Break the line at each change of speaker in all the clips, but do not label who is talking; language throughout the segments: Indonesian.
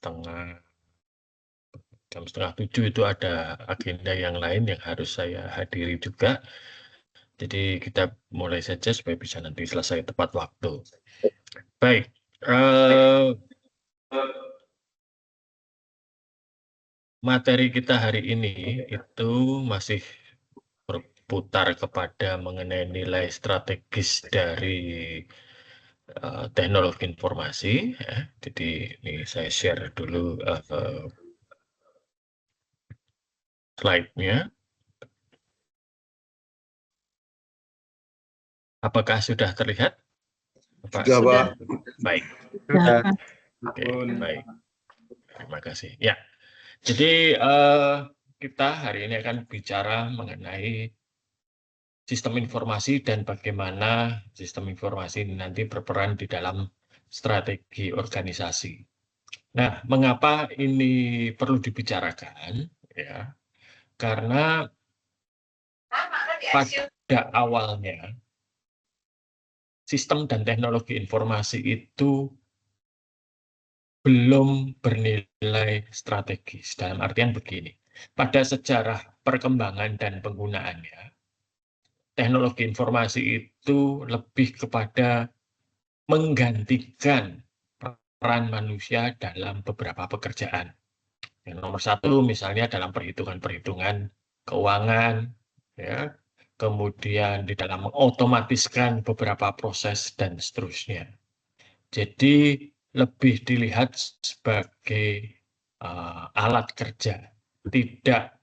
6:30 itu ada agenda yang lain yang harus saya hadiri juga. Jadi kita mulai saja supaya bisa nanti selesai tepat waktu. Baik, materi kita hari ini itu masih berputar kepada mengenai nilai strategis dari teknologi informasi. Ya. Jadi ini saya share dulu slide-nya. Apakah sudah terlihat?
Sudah, Pak.
Baik.
Sudah.
Oke, baik. Terima kasih. Ya, jadi kita hari ini akan bicara mengenai sistem informasi dan bagaimana sistem informasi ini nanti berperan di dalam strategi organisasi. Nah, mengapa ini perlu dibicarakan? Ya, karena pada awalnya sistem dan teknologi informasi itu belum bernilai strategis. Dalam artian begini, pada sejarah perkembangan dan penggunaannya, teknologi informasi itu lebih kepada menggantikan peran manusia dalam beberapa pekerjaan. Yang nomor satu misalnya dalam perhitungan-perhitungan keuangan, ya, kemudian di dalam mengotomatiskan beberapa proses dan seterusnya. Jadi lebih dilihat sebagai alat kerja, tidak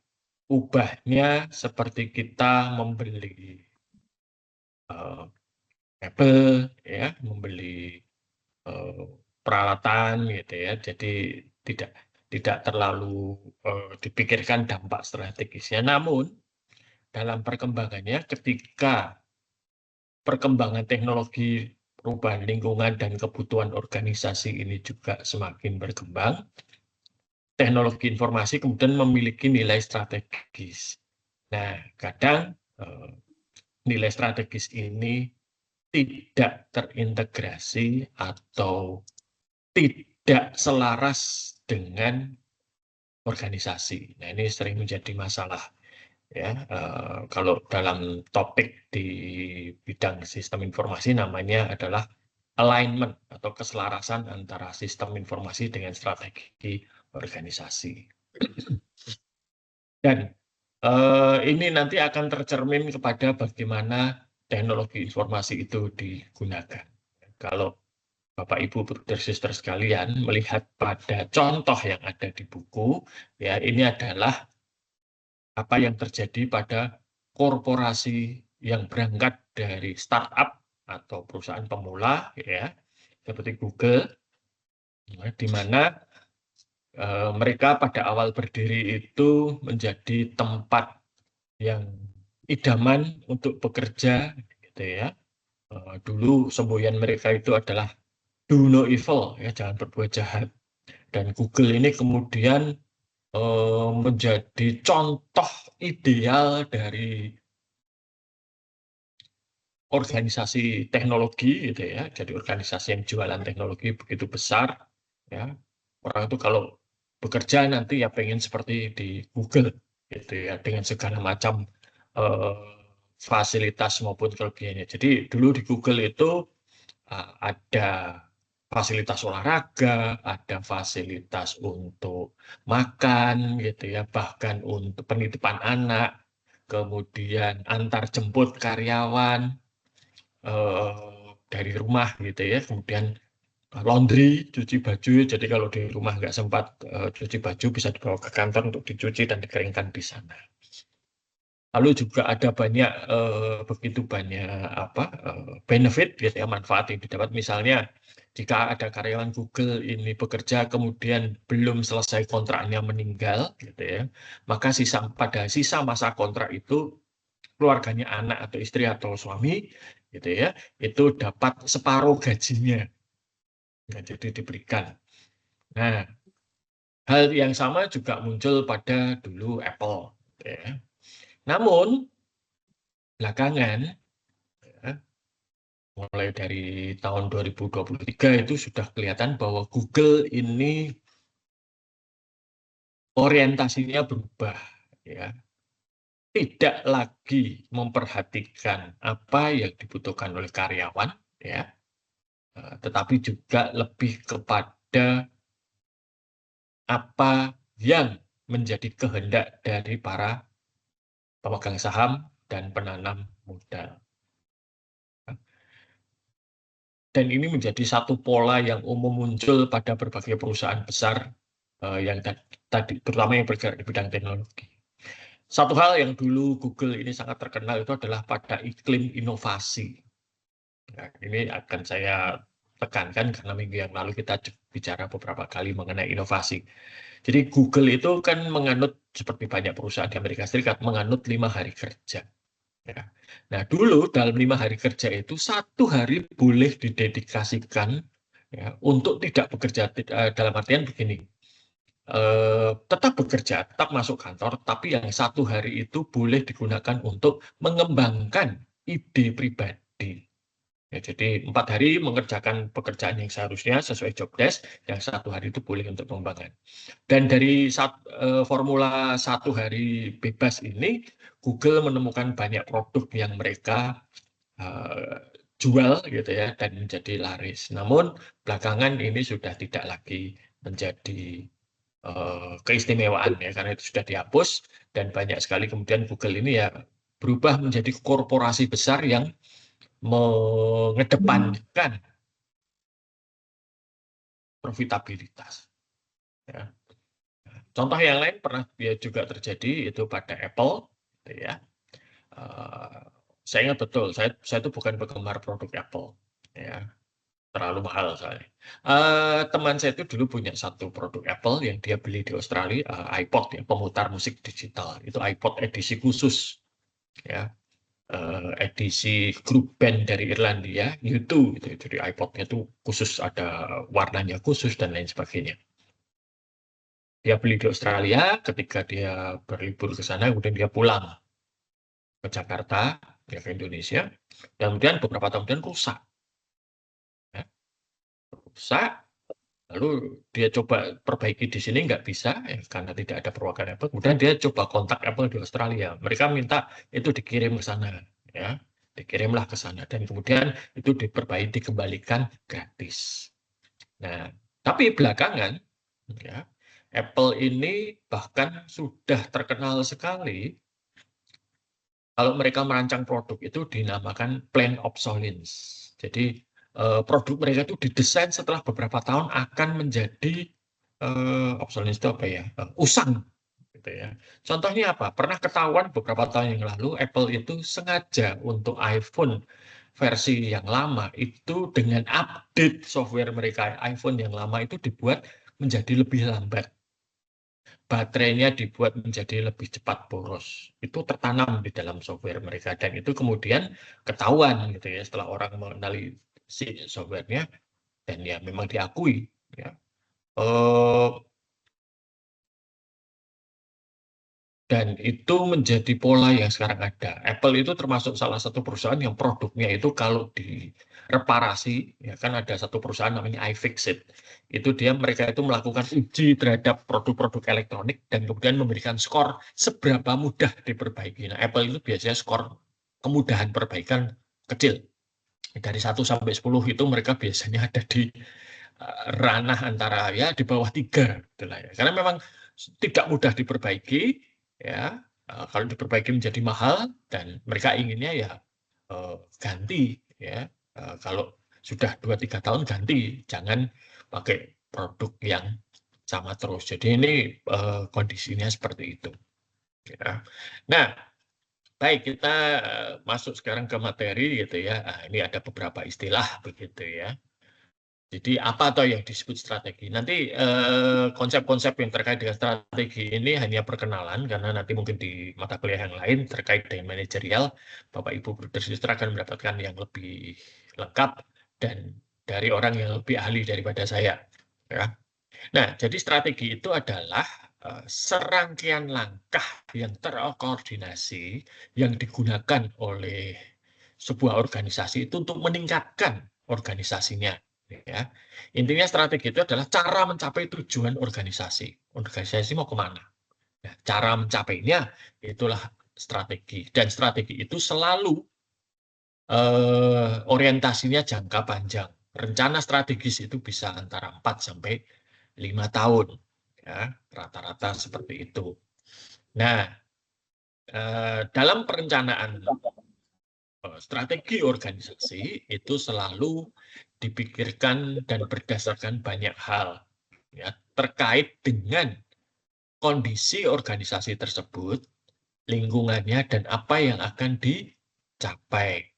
ubahnya seperti kita membeli mebel, ya, membeli peralatan gitu ya. Jadi tidak terlalu dipikirkan dampak strategisnya. Namun dalam perkembangannya ketika perkembangan teknologi, perubahan lingkungan dan kebutuhan organisasi ini juga semakin berkembang, teknologi informasi kemudian memiliki nilai strategis. Nah, kadang nilai strategis ini tidak terintegrasi atau tidak selaras dengan organisasi. Nah, ini sering menjadi masalah. Ya, kalau dalam topik di bidang sistem informasi namanya adalah alignment atau keselarasan antara sistem informasi dengan strategi organisasi. Dan ini nanti akan tercermin kepada bagaimana teknologi informasi itu digunakan. Kalau Bapak Ibu Brother Sister sekalian melihat pada contoh yang ada di buku, ya ini adalah apa yang terjadi pada korporasi yang berangkat dari startup atau perusahaan pemula, ya seperti Google, di mana mereka pada awal berdiri itu menjadi tempat yang idaman untuk bekerja, gitu ya. Dulu semboyan mereka itu adalah do no evil, ya jangan berbuat jahat. Dan Google ini kemudian menjadi contoh ideal dari organisasi teknologi, gitu ya. Jadi organisasi yang jualan teknologi begitu besar, ya. Orang itu kalau bekerja nanti ya pengen seperti di Google, gitu ya, dengan segala macam fasilitas maupun kelebihannya. Jadi dulu di Google itu ada fasilitas olahraga, ada fasilitas untuk makan, gitu ya, bahkan untuk penitipan anak, kemudian antar jemput karyawan dari rumah, gitu ya, kemudian laundry, cuci baju. Jadi kalau di rumah nggak sempat cuci baju bisa dibawa ke kantor untuk dicuci dan dikeringkan di sana. Lalu juga ada banyak begitu banyak benefit, gitu ya, manfaat yang didapat. Misalnya jika ada karyawan Google ini bekerja kemudian belum selesai kontraknya meninggal, gitu ya, maka pada sisa masa kontrak itu keluarganya, anak atau istri atau suami, gitu ya, itu dapat separuh gajinya. Nah, jadi diberikan. Nah, hal yang sama juga muncul pada dulu Apple, gitu ya. Namun belakangan, ya, mulai dari tahun 2023 itu sudah kelihatan bahwa Google ini orientasinya berubah, ya. Tidak lagi memperhatikan apa yang dibutuhkan oleh karyawan, ya, tetapi juga lebih kepada apa yang menjadi kehendak dari para pemegang saham dan penanam modal. Dan ini menjadi satu pola yang umum muncul pada berbagai perusahaan besar yang tadi, terutama yang bergerak di bidang teknologi. Satu hal yang dulu Google ini sangat terkenal itu adalah pada iklim inovasi. Nah, ini akan saya tekankan karena minggu yang lalu kita bicara beberapa kali mengenai inovasi. Jadi Google itu kan menganut, seperti banyak perusahaan di Amerika Serikat, menganut 5 hari kerja. Ya. Nah, dulu dalam 5 hari kerja itu 1 hari boleh didedikasikan ya, untuk tidak bekerja, dalam artian begini, tetap bekerja, tetap masuk kantor, tapi yang 1 hari itu boleh digunakan untuk mengembangkan ide pribadi. Ya, jadi 4 hari mengerjakan pekerjaan yang seharusnya sesuai job desk, yang 1 hari itu boleh untuk pengembangan. Dan dari formula 1 hari bebas ini, Google menemukan banyak produk yang mereka jual gitu ya, dan menjadi laris. Namun belakangan ini sudah tidak lagi menjadi keistimewaan ya, karena itu sudah dihapus dan banyak sekali kemudian Google ini ya berubah menjadi korporasi besar yang mengedepankan profitabilitas. Ya. Contoh yang lain pernah juga terjadi itu pada Apple, gitu ya. Saya ingat betul, saya itu bukan penggemar produk Apple, ya, terlalu mahal soalnya. Teman saya itu dulu punya satu produk Apple yang dia beli di Australia, iPod ya, pemutar musik digital. Itu iPod edisi khusus, ya, edisi grup band dari Irlandia, U2 gitu. Jadi iPod-nya itu khusus, ada warnanya khusus dan lain sebagainya. Dia beli di Australia, ketika dia berlibur ke sana, kemudian dia pulang ke Jakarta, ya ke Indonesia, dan kemudian beberapa tahun kemudian rusak. Ya, rusak, lalu dia coba perbaiki di sini, nggak bisa, ya, karena tidak ada perwakilan Apple. Kemudian dia coba kontak Apple di Australia. Mereka minta itu dikirim ke sana, ya, dikirimlah ke sana, dan kemudian itu diperbaiki, dikembalikan gratis. Nah, tapi belakangan, ya, Apple ini bahkan sudah terkenal sekali kalau mereka merancang produk itu dinamakan planned obsolescence. Jadi produk mereka itu didesain setelah beberapa tahun akan menjadi obsolescence itu apa ya? Usang gitu ya. Contohnya apa? Pernah ketahuan beberapa tahun yang lalu Apple itu sengaja untuk iPhone versi yang lama itu dengan update software mereka, iPhone yang lama itu dibuat menjadi lebih lambat. Baterainya dibuat menjadi lebih cepat boros. Itu tertanam di dalam software mereka dan itu kemudian ketahuan gitu ya setelah orang mengenali si softwarenya dan ya memang diakui ya. Dan itu menjadi pola yang sekarang ada. Apple itu termasuk salah satu perusahaan yang produknya itu kalau direparasi, ya kan ada satu perusahaan namanya iFixit. Itu mereka itu melakukan uji terhadap produk-produk elektronik dan kemudian memberikan skor seberapa mudah diperbaiki. Nah, Apple itu biasanya skor kemudahan perbaikan kecil. Dari 1 sampai 10 itu mereka biasanya ada di ranah antara ya di bawah 3 itulah ya. Karena memang tidak mudah diperbaiki ya, kalau diperbaiki menjadi mahal dan mereka inginnya ya ganti ya, kalau sudah 2-3 tahun ganti, jangan pakai produk yang sama terus. Jadi ini kondisinya seperti itu ya. Nah, baik kita masuk sekarang ke materi gitu ya. Ini ada beberapa istilah begitu ya. Jadi apa atau yang disebut strategi? Nanti konsep-konsep yang terkait dengan strategi ini hanya perkenalan karena nanti mungkin di mata kuliah yang lain terkait dengan manajerial, Bapak Ibu Bersister akan mendapatkan yang lebih lengkap dan dari orang yang lebih ahli daripada saya. Ya. Nah, jadi strategi itu adalah serangkaian langkah yang terkoordinasi yang digunakan oleh sebuah organisasi itu untuk meningkatkan organisasinya. Ya. Intinya strategi itu adalah cara mencapai tujuan organisasi. Organisasi mau kemana? Nah, cara mencapainya itulah strategi, dan strategi itu selalu orientasinya jangka panjang. Rencana strategis itu bisa antara 4 sampai 5 tahun, ya, rata-rata seperti itu. Nah, dalam perencanaan strategi organisasi itu selalu dipikirkan dan berdasarkan banyak hal, ya, terkait dengan kondisi organisasi tersebut, lingkungannya, dan apa yang akan dicapai.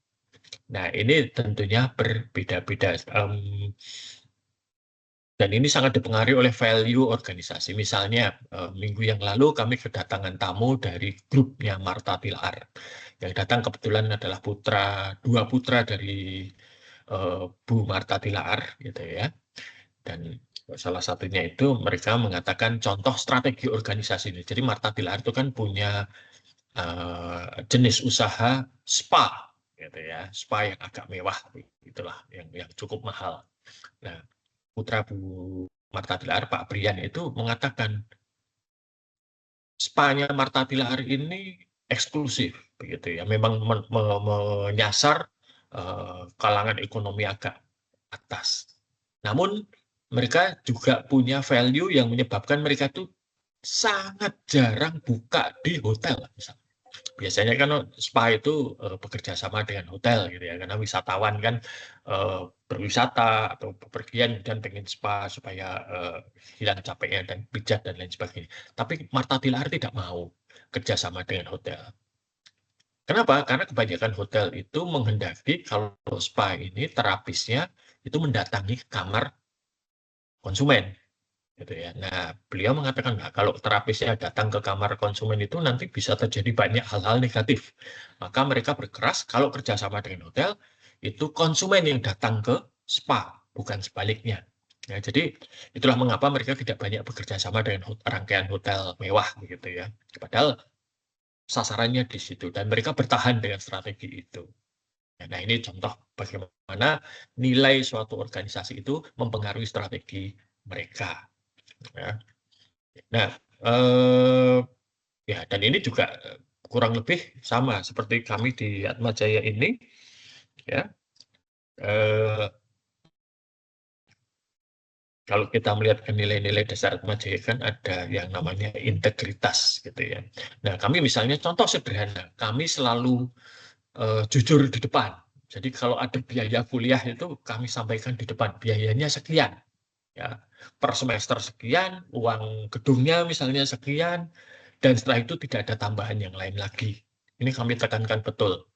Nah, ini tentunya berbeda-beda. Dan ini sangat dipengaruhi oleh value organisasi. Misalnya, minggu yang lalu kami kedatangan tamu dari grupnya Martha Tilaar. Yang datang kebetulan adalah dua putra dari Bu Martha Tilaar, gitu ya. Dan salah satunya itu mereka mengatakan contoh strategi organisasi ini. Jadi Martha Tilaar itu kan punya jenis usaha spa, gitu ya, spa yang agak mewah, itulah yang cukup mahal. Nah, putra Bu Martha Tilaar, Pak Brian, itu mengatakan spa-nya Martha Tilaar ini eksklusif, begitu ya, memang menyasar kalangan ekonomi agak atas. Namun mereka juga punya value yang menyebabkan mereka itu sangat jarang buka di hotel, misalnya. Biasanya kan spa itu bekerja sama dengan hotel, gitu ya, karena wisatawan kan berwisata atau bepergian dan pengen spa supaya hilang capeknya dan pijat dan lain sebagainya. Tapi Martha Tilaar tidak mau kerjasama dengan hotel. Kenapa? Karena kebanyakan hotel itu menghendaki kalau spa ini terapisnya itu mendatangi kamar konsumen, gitu ya. Nah, beliau mengatakan, nah, kalau terapisnya datang ke kamar konsumen itu nanti bisa terjadi banyak hal-hal negatif. Maka mereka berkeras kalau kerjasama dengan hotel, itu konsumen yang datang ke spa, bukan sebaliknya. Ya, jadi itulah mengapa mereka tidak banyak bekerja sama dengan rangkaian hotel mewah, begitu ya. Padahal sasarannya di situ, dan mereka bertahan dengan strategi itu. Nah, ini contoh bagaimana nilai suatu organisasi itu mempengaruhi strategi mereka. Ya. Nah, ya, dan ini juga kurang lebih sama seperti kami di Atma Jaya ini, ya. Kalau kita melihat ke nilai-nilai dasar Atma Jaya kan ada yang namanya integritas, gitu ya. Nah, kami misalnya contoh sederhana, kami selalu jujur di depan. Jadi kalau ada biaya kuliah itu kami sampaikan di depan, biayanya sekian, ya, per semester sekian, uang gedungnya misalnya sekian, dan setelah itu tidak ada tambahan yang lain lagi. Ini kami tekankan betul,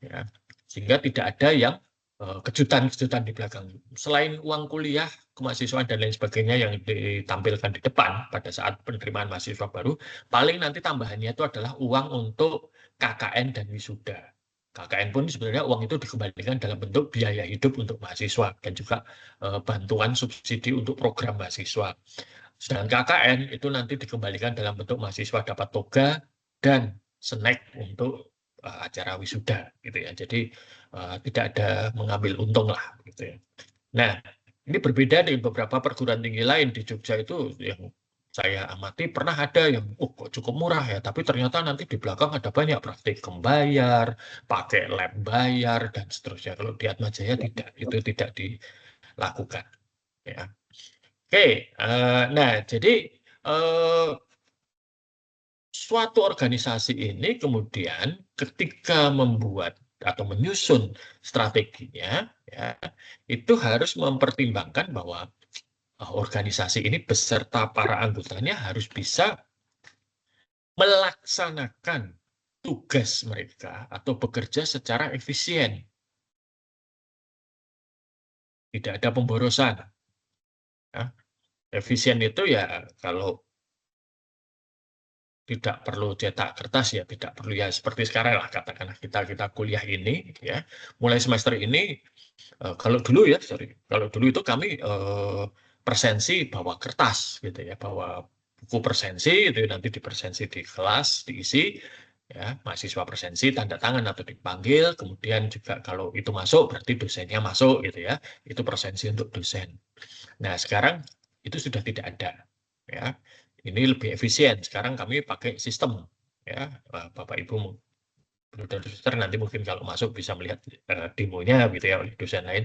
ya, sehingga tidak ada yang kejutan-kejutan di belakang. Selain uang kuliah, kemahasiswaan dan lain sebagainya yang ditampilkan di depan pada saat penerimaan mahasiswa baru, paling nanti tambahannya itu adalah uang untuk KKN dan wisuda. KKN pun sebenarnya uang itu dikembalikan dalam bentuk biaya hidup untuk mahasiswa dan juga bantuan subsidi untuk program mahasiswa. Sedangkan KKN itu nanti dikembalikan dalam bentuk mahasiswa dapat toga dan snack untuk acara wisuda, gitu ya. Jadi tidak ada mengambil untung lah, gitu ya. Nah, ini berbeda dengan beberapa perguruan tinggi lain di Jogja itu yang saya amati, pernah ada yang kok cukup murah ya, tapi ternyata nanti di belakang ada banyak praktikum bayar, pakai lab bayar, dan seterusnya. Kalau di Atma Jaya tidak, itu tidak dilakukan, ya. Oke, nah, jadi suatu organisasi ini kemudian ketika membuat atau menyusun strateginya, ya, itu harus mempertimbangkan bahwa organisasi ini beserta para anggotanya harus bisa melaksanakan tugas mereka atau bekerja secara efisien. Tidak ada pemborosan. Ya. Efisien itu ya kalau tidak perlu cetak kertas, ya tidak perlu, ya seperti sekarang lah, katakanlah kita kuliah ini, ya, mulai semester ini, kalau dulu itu kami presensi bawa kertas, gitu ya, bawa buku presensi itu nanti dipresensi di kelas, diisi, ya, mahasiswa presensi, tanda tangan atau dipanggil, kemudian juga kalau itu masuk berarti dosennya masuk, gitu ya, itu presensi untuk dosen. Nah, sekarang itu sudah tidak ada, ya. ini lebih efisien. Sekarang kami pakai sistem, ya, Bapak Ibu dan suster nanti mungkin kalau masuk bisa melihat demonya gitu ya oleh dosen lain.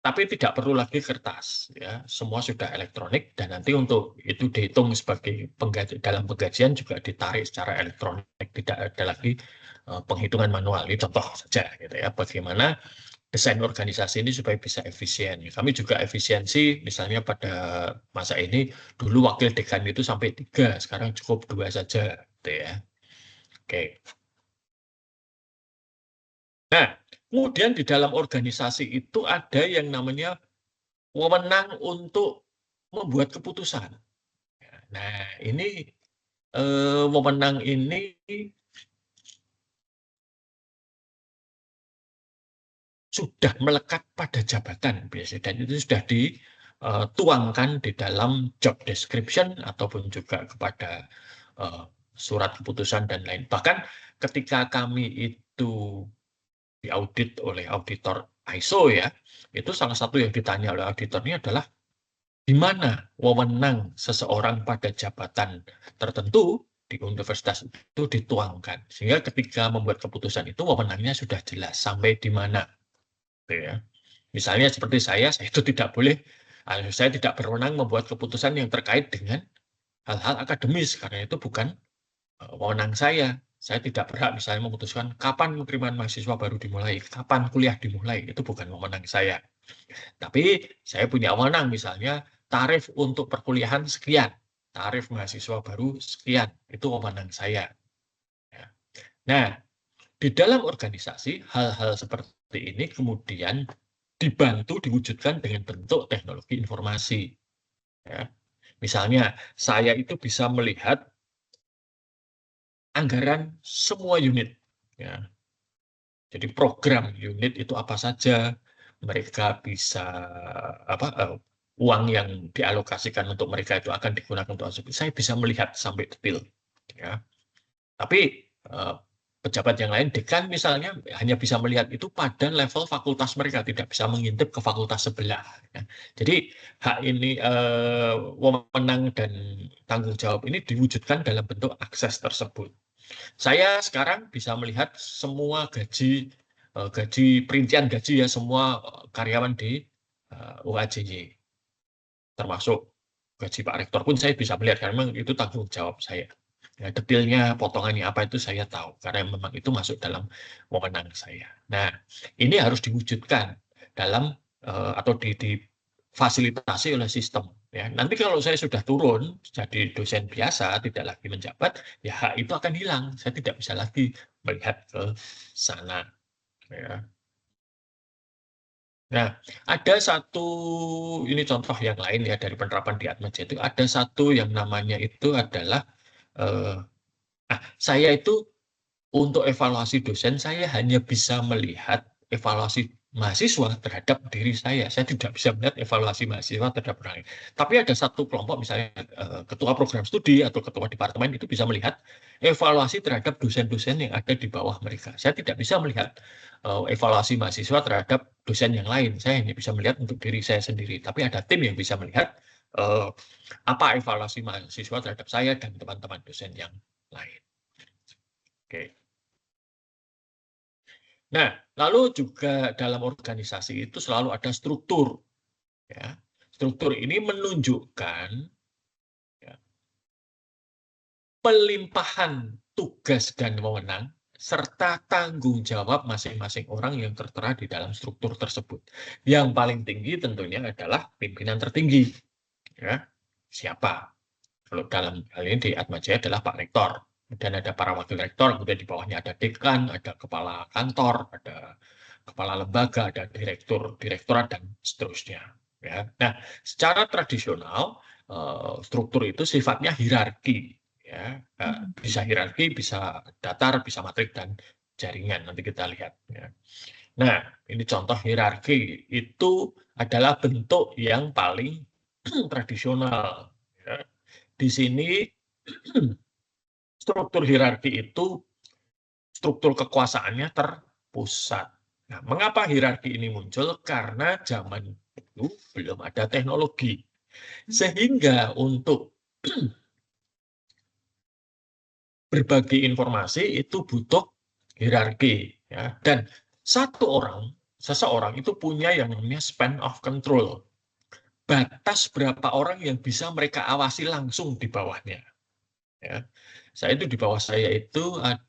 Tapi tidak perlu lagi kertas, ya, semua sudah elektronik dan nanti untuk itu dihitung sebagai dalam penggajian juga ditarik secara elektronik, tidak ada lagi penghitungan manual. Ini contoh saja, gitu ya, bagaimana desain organisasi ini supaya bisa efisien. Kami juga efisiensi, misalnya pada masa ini dulu wakil dekan itu sampai 3, sekarang cukup 2 saja, gitu ya. Oke. Nah, kemudian di dalam organisasi itu ada yang namanya wewenang untuk membuat keputusan. Nah, ini wewenang ini sudah melekat pada jabatan biasanya, dan itu sudah dituangkan di dalam job description ataupun juga kepada surat keputusan dan lain. Bahkan ketika kami itu diaudit oleh auditor ISO, ya, itu salah satu yang ditanya oleh auditornya adalah di mana wewenang seseorang pada jabatan tertentu di universitas itu dituangkan. Sehingga ketika membuat keputusan itu wewenangnya sudah jelas sampai di mana. Gitu ya. Misalnya seperti saya itu tidak boleh, saya tidak berwenang membuat keputusan yang terkait dengan hal-hal akademis, karena itu bukan wewenang saya. Saya tidak berhak misalnya memutuskan kapan penerimaan mahasiswa baru dimulai, kapan kuliah dimulai, itu bukan wewenang saya. Tapi saya punya wewenang misalnya tarif untuk perkuliahan sekian, tarif mahasiswa baru sekian, itu wewenang saya. Ya. Nah, di dalam organisasi hal-hal seperti ini kemudian dibantu diwujudkan dengan bentuk teknologi informasi. Ya. Misalnya saya itu bisa melihat anggaran semua unit. Ya. Jadi program unit itu apa saja, mereka bisa uang yang dialokasikan untuk mereka itu akan digunakan untuk apa. Saya bisa melihat sampai detail. Ya. Tapi pejabat yang lain, dekan misalnya, hanya bisa melihat itu pada level fakultas mereka, tidak bisa mengintip ke fakultas sebelah. Ya. Jadi hak ini, wewenang dan tanggung jawab ini diwujudkan dalam bentuk akses tersebut. Saya sekarang bisa melihat semua gaji perincian gaji ya semua karyawan di UAJY, termasuk gaji Pak Rektor pun saya bisa melihat karena memang itu tanggung jawab saya. Ya, detailnya, potongannya apa itu saya tahu karena memang itu masuk dalam wewenang saya. Nah, ini harus diwujudkan dalam atau difasilitasi oleh sistem. Ya, nanti kalau saya sudah turun jadi dosen biasa, tidak lagi menjabat, ya hak itu akan hilang. Saya tidak bisa lagi melihat ke sana. Ya. Nah, ada satu, ini contoh yang lain ya dari penerapan di Atmaja itu, ada satu yang namanya itu adalah, saya itu untuk evaluasi dosen, saya hanya bisa melihat evaluasi mahasiswa terhadap diri saya. Saya tidak bisa melihat evaluasi mahasiswa terhadap orang lain. Tapi ada satu kelompok, misalnya ketua program studi atau ketua departemen itu bisa melihat evaluasi terhadap dosen-dosen yang ada di bawah mereka. Saya tidak bisa melihat evaluasi mahasiswa terhadap dosen yang lain. Saya hanya bisa melihat untuk diri saya sendiri. Tapi ada tim yang bisa melihat apa evaluasi mahasiswa terhadap saya dan teman-teman dosen yang lain. Oke. Nah, lalu juga dalam organisasi itu selalu ada struktur. Ya. Struktur ini menunjukkan ya, pelimpahan tugas dan wewenang serta tanggung jawab masing-masing orang yang tertera di dalam struktur tersebut. Yang paling tinggi tentunya adalah pimpinan tertinggi. Ya. Siapa? Kalau dalam hal ini di Atmajaya adalah Pak Rektor. Dan ada para wakil rektor, kemudian di bawahnya ada dekan, ada kepala kantor, ada kepala lembaga, ada direktur, direktorat, dan seterusnya. Ya. Nah, secara tradisional, struktur itu sifatnya hierarki. Ya. Bisa hierarki, bisa datar, bisa matrik, dan jaringan. Nanti kita lihat. Ya. Nah, ini contoh hierarki. Itu adalah bentuk yang paling tradisional. Ya. Di sini struktur hierarki itu struktur kekuasaannya terpusat. Nah, mengapa hierarki ini muncul? Karena zaman itu belum ada teknologi. Sehingga untuk berbagi informasi itu butuh hierarki, ya. Dan seseorang itu punya yang namanya span of control, batas berapa orang yang bisa mereka awasi langsung di bawahnya, ya. Di bawah saya itu ada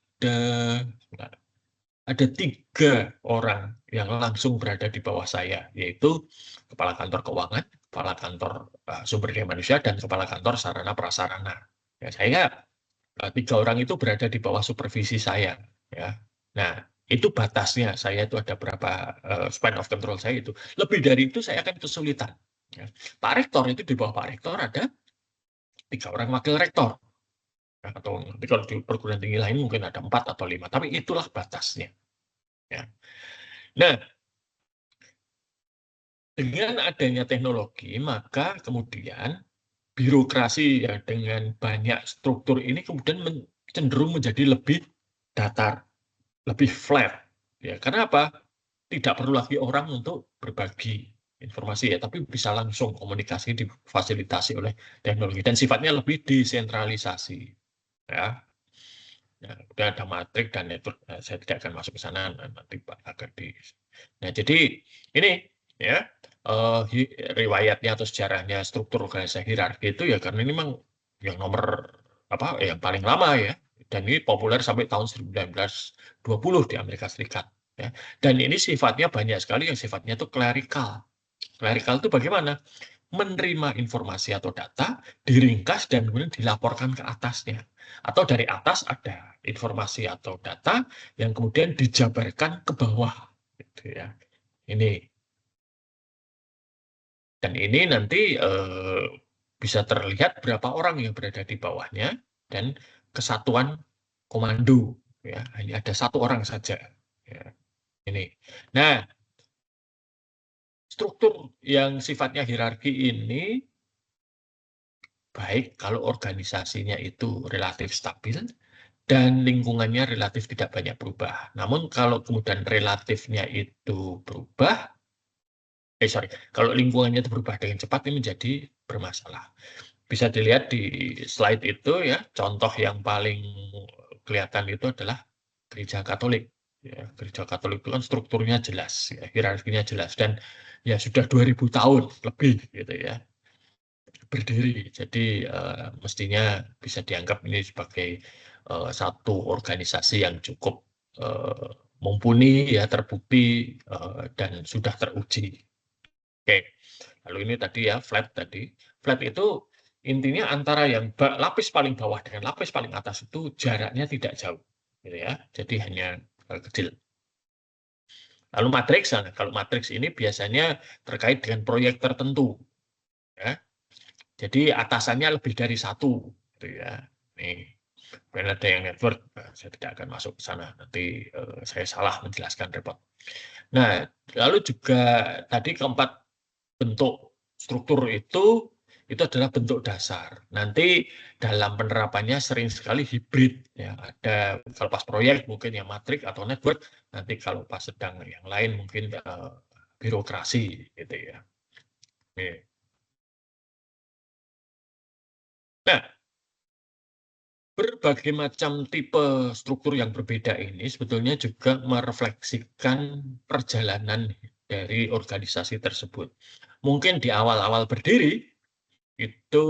3 orang yang langsung berada di bawah saya, yaitu kepala kantor keuangan, kepala kantor sumber daya manusia, dan kepala kantor sarana prasarana. Ya, 3 orang itu berada di bawah supervisi saya, ya. Nah, itu batasnya. Saya itu ada berapa span of control saya itu. Lebih dari itu saya akan kesulitan. Ya. Pak Rektor itu di bawah Pak Rektor ada 3 orang wakil rektor. Ya, atau nanti kalau di perguruan tinggi lain mungkin ada 4 atau 5. Tapi itulah batasnya. Ya. Nah, dengan adanya teknologi, maka kemudian birokrasi ya dengan banyak struktur ini kemudian cenderung menjadi lebih datar, lebih flat. Ya, karena apa? Tidak perlu lagi orang untuk berbagi informasi, ya, tapi bisa langsung komunikasi difasilitasi oleh teknologi dan sifatnya lebih desentralisasi. Ya. Ya, udah ada matrik dan network. Nah, saya tidak akan masuk ke sana nanti Pak akan di. Nah, jadi ini ya riwayatnya atau sejarahnya struktur organisasi hierarki itu ya karena ini memang yang nomor yang paling lama ya, dan ini populer sampai tahun 1920 di Amerika Serikat, ya. Dan ini sifatnya banyak sekali yang sifatnya itu klerikal. Klerikal itu bagaimana? Menerima informasi atau data, diringkas dan kemudian dilaporkan ke atasnya. Atau dari atas ada informasi atau data yang kemudian dijabarkan ke bawah, gitu ya. Ini. Dan ini nanti bisa terlihat berapa orang yang berada di bawahnya dan kesatuan komando, ya. Hanya ada 1 orang saja, ya. Ini. Nah, struktur yang sifatnya hierarki ini baik kalau organisasinya itu relatif stabil dan lingkungannya relatif tidak banyak berubah. Namun kalau kemudian relatifnya itu berubah, kalau lingkungannya itu berubah dengan cepat ini menjadi bermasalah. Bisa dilihat di slide itu ya, contoh yang paling kelihatan itu adalah Gereja Katolik. Ya, Gereja Katolik itu kan strukturnya jelas, ya, hierarkinya jelas, dan ya sudah 2000 tahun lebih gitu ya berdiri. Jadi mestinya bisa dianggap ini sebagai satu organisasi yang cukup mumpuni, ya, terbukti dan sudah teruji. Oke, lalu ini tadi ya flat tadi. Flat itu intinya antara yang lapis paling bawah dengan lapis paling atas itu jaraknya tidak jauh, gitu ya. Jadi hanya kecil. Lalu matriks, kalau matriks ini biasanya terkait dengan proyek tertentu, ya. Jadi atasannya lebih dari 1, gitu ya. Nih, kemudian ada yang network, saya tidak akan masuk ke sana, nanti saya salah menjelaskan repot. Nah, lalu juga tadi keempat bentuk struktur itu adalah bentuk dasar. Nanti dalam penerapannya sering sekali hibrid, ya. Ada kalau pas proyek mungkin yang matrik atau network, nanti kalau pas sedang yang lain mungkin birokrasi, gitu ya. Nih. Nah, berbagai macam tipe struktur yang berbeda ini sebetulnya juga merefleksikan perjalanan dari organisasi tersebut. Mungkin di awal-awal berdiri, itu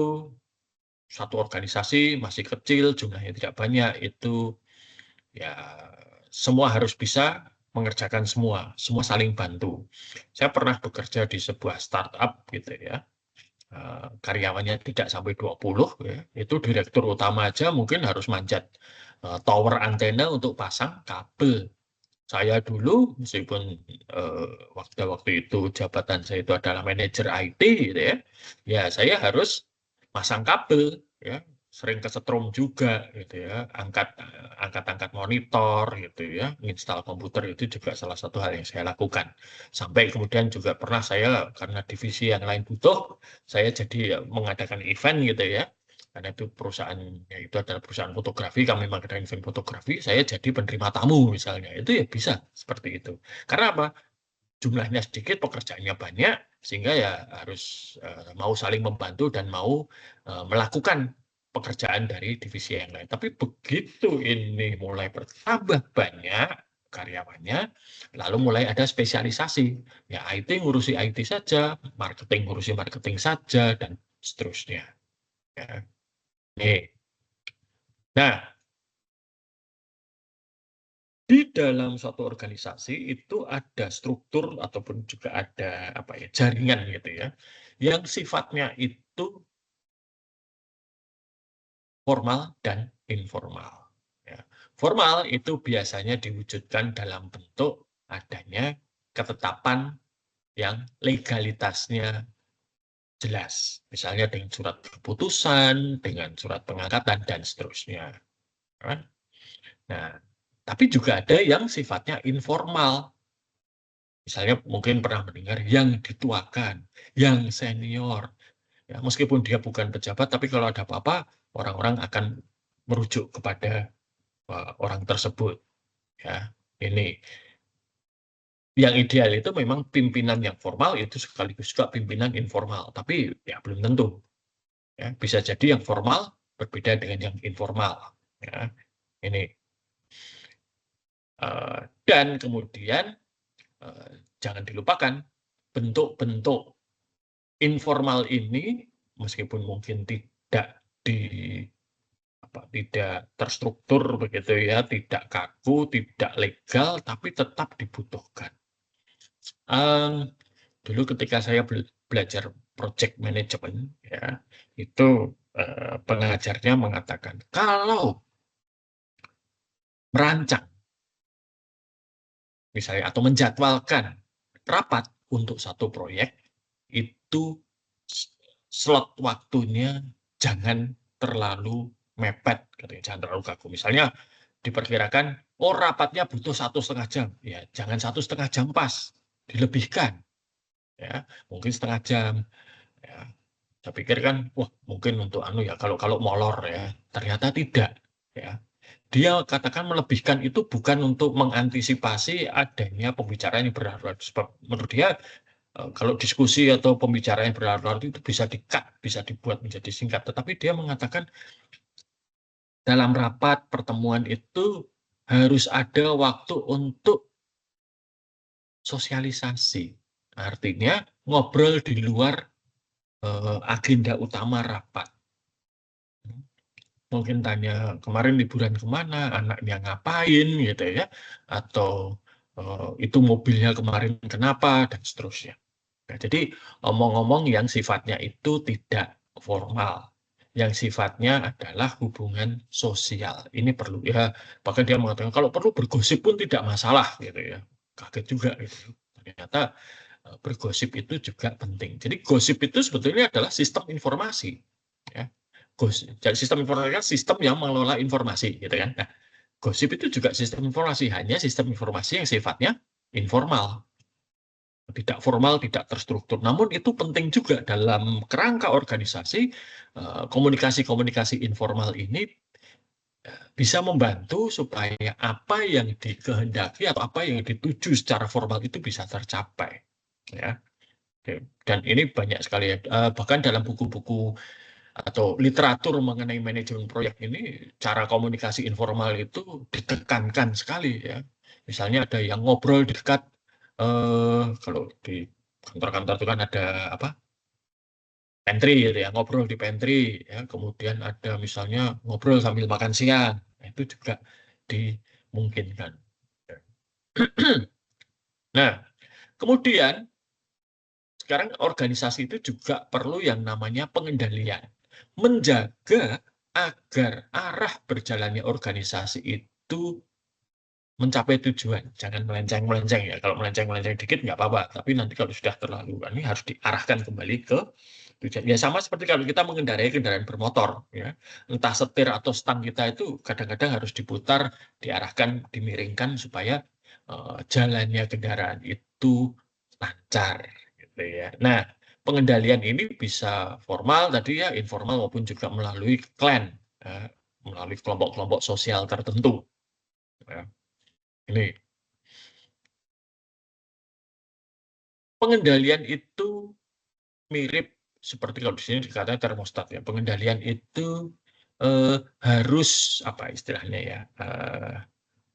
satu organisasi masih kecil, jumlahnya tidak banyak, itu ya semua harus bisa mengerjakan semua saling bantu. Saya pernah bekerja di sebuah startup gitu ya. Karyawannya tidak sampai 20, ya. Itu direktur utama aja mungkin harus manjat tower antena untuk pasang kabel. Saya dulu meskipun waktu itu jabatan saya itu adalah manajer IT gitu ya. Ya saya harus pasang kabel, ya. Sering kesetrum juga gitu ya, angkat monitor gitu ya, install komputer itu juga salah satu hal yang saya lakukan. Sampai kemudian juga pernah saya karena divisi yang lain butuh, saya jadi mengadakan event gitu ya. Karena itu perusahaannya itu adalah perusahaan fotografi, kami mengadakan event fotografi, saya jadi penerima tamu misalnya. Itu ya bisa seperti itu. Karena apa? jumlahnya sedikit, pekerjaannya banyak, sehingga ya harus mau saling membantu dan mau melakukan pekerjaan dari divisi yang lain. Tapi begitu ini mulai bertambah banyak karyawannya, lalu mulai ada spesialisasi. Ya IT ngurusi IT saja, marketing ngurusi marketing saja, dan seterusnya. Ya. Nih. Nah, di dalam suatu organisasi itu ada struktur ataupun juga ada apa ya, jaringan gitu ya, yang sifatnya itu formal dan informal. Ya. Formal itu biasanya diwujudkan dalam bentuk adanya ketetapan yang legalitasnya jelas. Misalnya dengan surat keputusan, dengan surat pengangkatan, dan seterusnya. Kan? Nah, tapi juga ada yang sifatnya informal. Misalnya mungkin pernah mendengar yang dituakan, yang senior. Ya, meskipun dia bukan pejabat, tapi kalau ada apa-apa, orang-orang akan merujuk kepada orang tersebut. Ya, ini yang ideal itu memang pimpinan yang formal itu sekaligus juga pimpinan informal, tapi ya belum tentu. Ya, bisa jadi yang formal berbeda dengan yang informal. Ya, ini dan kemudian jangan dilupakan bentuk-bentuk informal ini meskipun mungkin tidak terstruktur begitu ya, tidak kaku, tidak legal, tapi tetap dibutuhkan. Dulu ketika saya belajar project management ya, itu pengajarnya mengatakan kalau merancang misalnya atau menjadwalkan rapat untuk satu proyek itu slot waktunya jangan terlalu mepet, katanya, jangan terlalu kaku. Misalnya diperkirakan, oh rapatnya butuh 1,5 jam, ya jangan 1,5 jam pas, dilebihkan, ya mungkin setengah jam. Ya, saya pikir kan, wah mungkin untuk ya kalau molor ya, ternyata tidak. Ya, dia katakan melebihkan itu bukan untuk mengantisipasi adanya pembicaraan yang berlarut-larut. Sebab menurut dia kalau diskusi atau pembicaraan yang berlarut-larut itu bisa di-cut, bisa dibuat menjadi singkat. Tetapi dia mengatakan dalam rapat pertemuan itu harus ada waktu untuk sosialisasi. Artinya ngobrol di luar agenda utama rapat. Mungkin tanya kemarin liburan kemana, anaknya ngapain gitu ya, atau itu mobilnya kemarin kenapa, dan seterusnya. Nah, jadi omong-omong yang sifatnya itu tidak formal, yang sifatnya adalah hubungan sosial. Ini perlu ya, bahkan dia mengatakan kalau perlu bergosip pun tidak masalah gitu ya. Kaget juga gitu. Ternyata bergosip itu juga penting. Jadi gosip itu sebetulnya adalah sistem informasi. Ya. Jadi sistem informasi kan sistem yang mengelola informasi, gitu kan. Nah, gosip itu juga sistem informasi, hanya sistem informasi yang sifatnya informal, tidak formal, tidak terstruktur. Namun itu penting juga dalam kerangka organisasi, komunikasi-komunikasi informal ini bisa membantu supaya apa yang dikehendaki atau apa yang dituju secara formal itu bisa tercapai. Ya. Dan ini banyak sekali ya, bahkan dalam buku-buku atau literatur mengenai manajemen proyek ini, cara komunikasi informal itu ditekankan sekali ya. Misalnya ada yang ngobrol di dekat, kalau di kantor-kantor itu kan ada apa, pantry gitu ya, ngobrol di pantry ya. Kemudian ada misalnya ngobrol sambil makan siang, nah, itu juga dimungkinkan. Nah, kemudian sekarang organisasi itu juga perlu yang namanya pengendalian. Menjaga agar arah berjalannya organisasi itu mencapai tujuan. Jangan melenceng-melenceng ya. Kalau melenceng-melenceng dikit nggak apa-apa. Tapi nanti kalau sudah terlalu, ini harus diarahkan kembali ke tujuan. Ya sama seperti kalau kita mengendarai kendaraan bermotor. Ya. Entah setir atau stang kita itu kadang-kadang harus diputar, diarahkan, dimiringkan supaya jalannya kendaraan itu lancar. Gitu ya. Nah, pengendalian ini bisa formal tadi ya, informal maupun juga melalui klan. Ya, melalui kelompok-kelompok sosial tertentu. Ya. Ini pengendalian itu mirip seperti kalau di sini dikatakan termostat ya. Pengendalian itu harus apa istilahnya ya,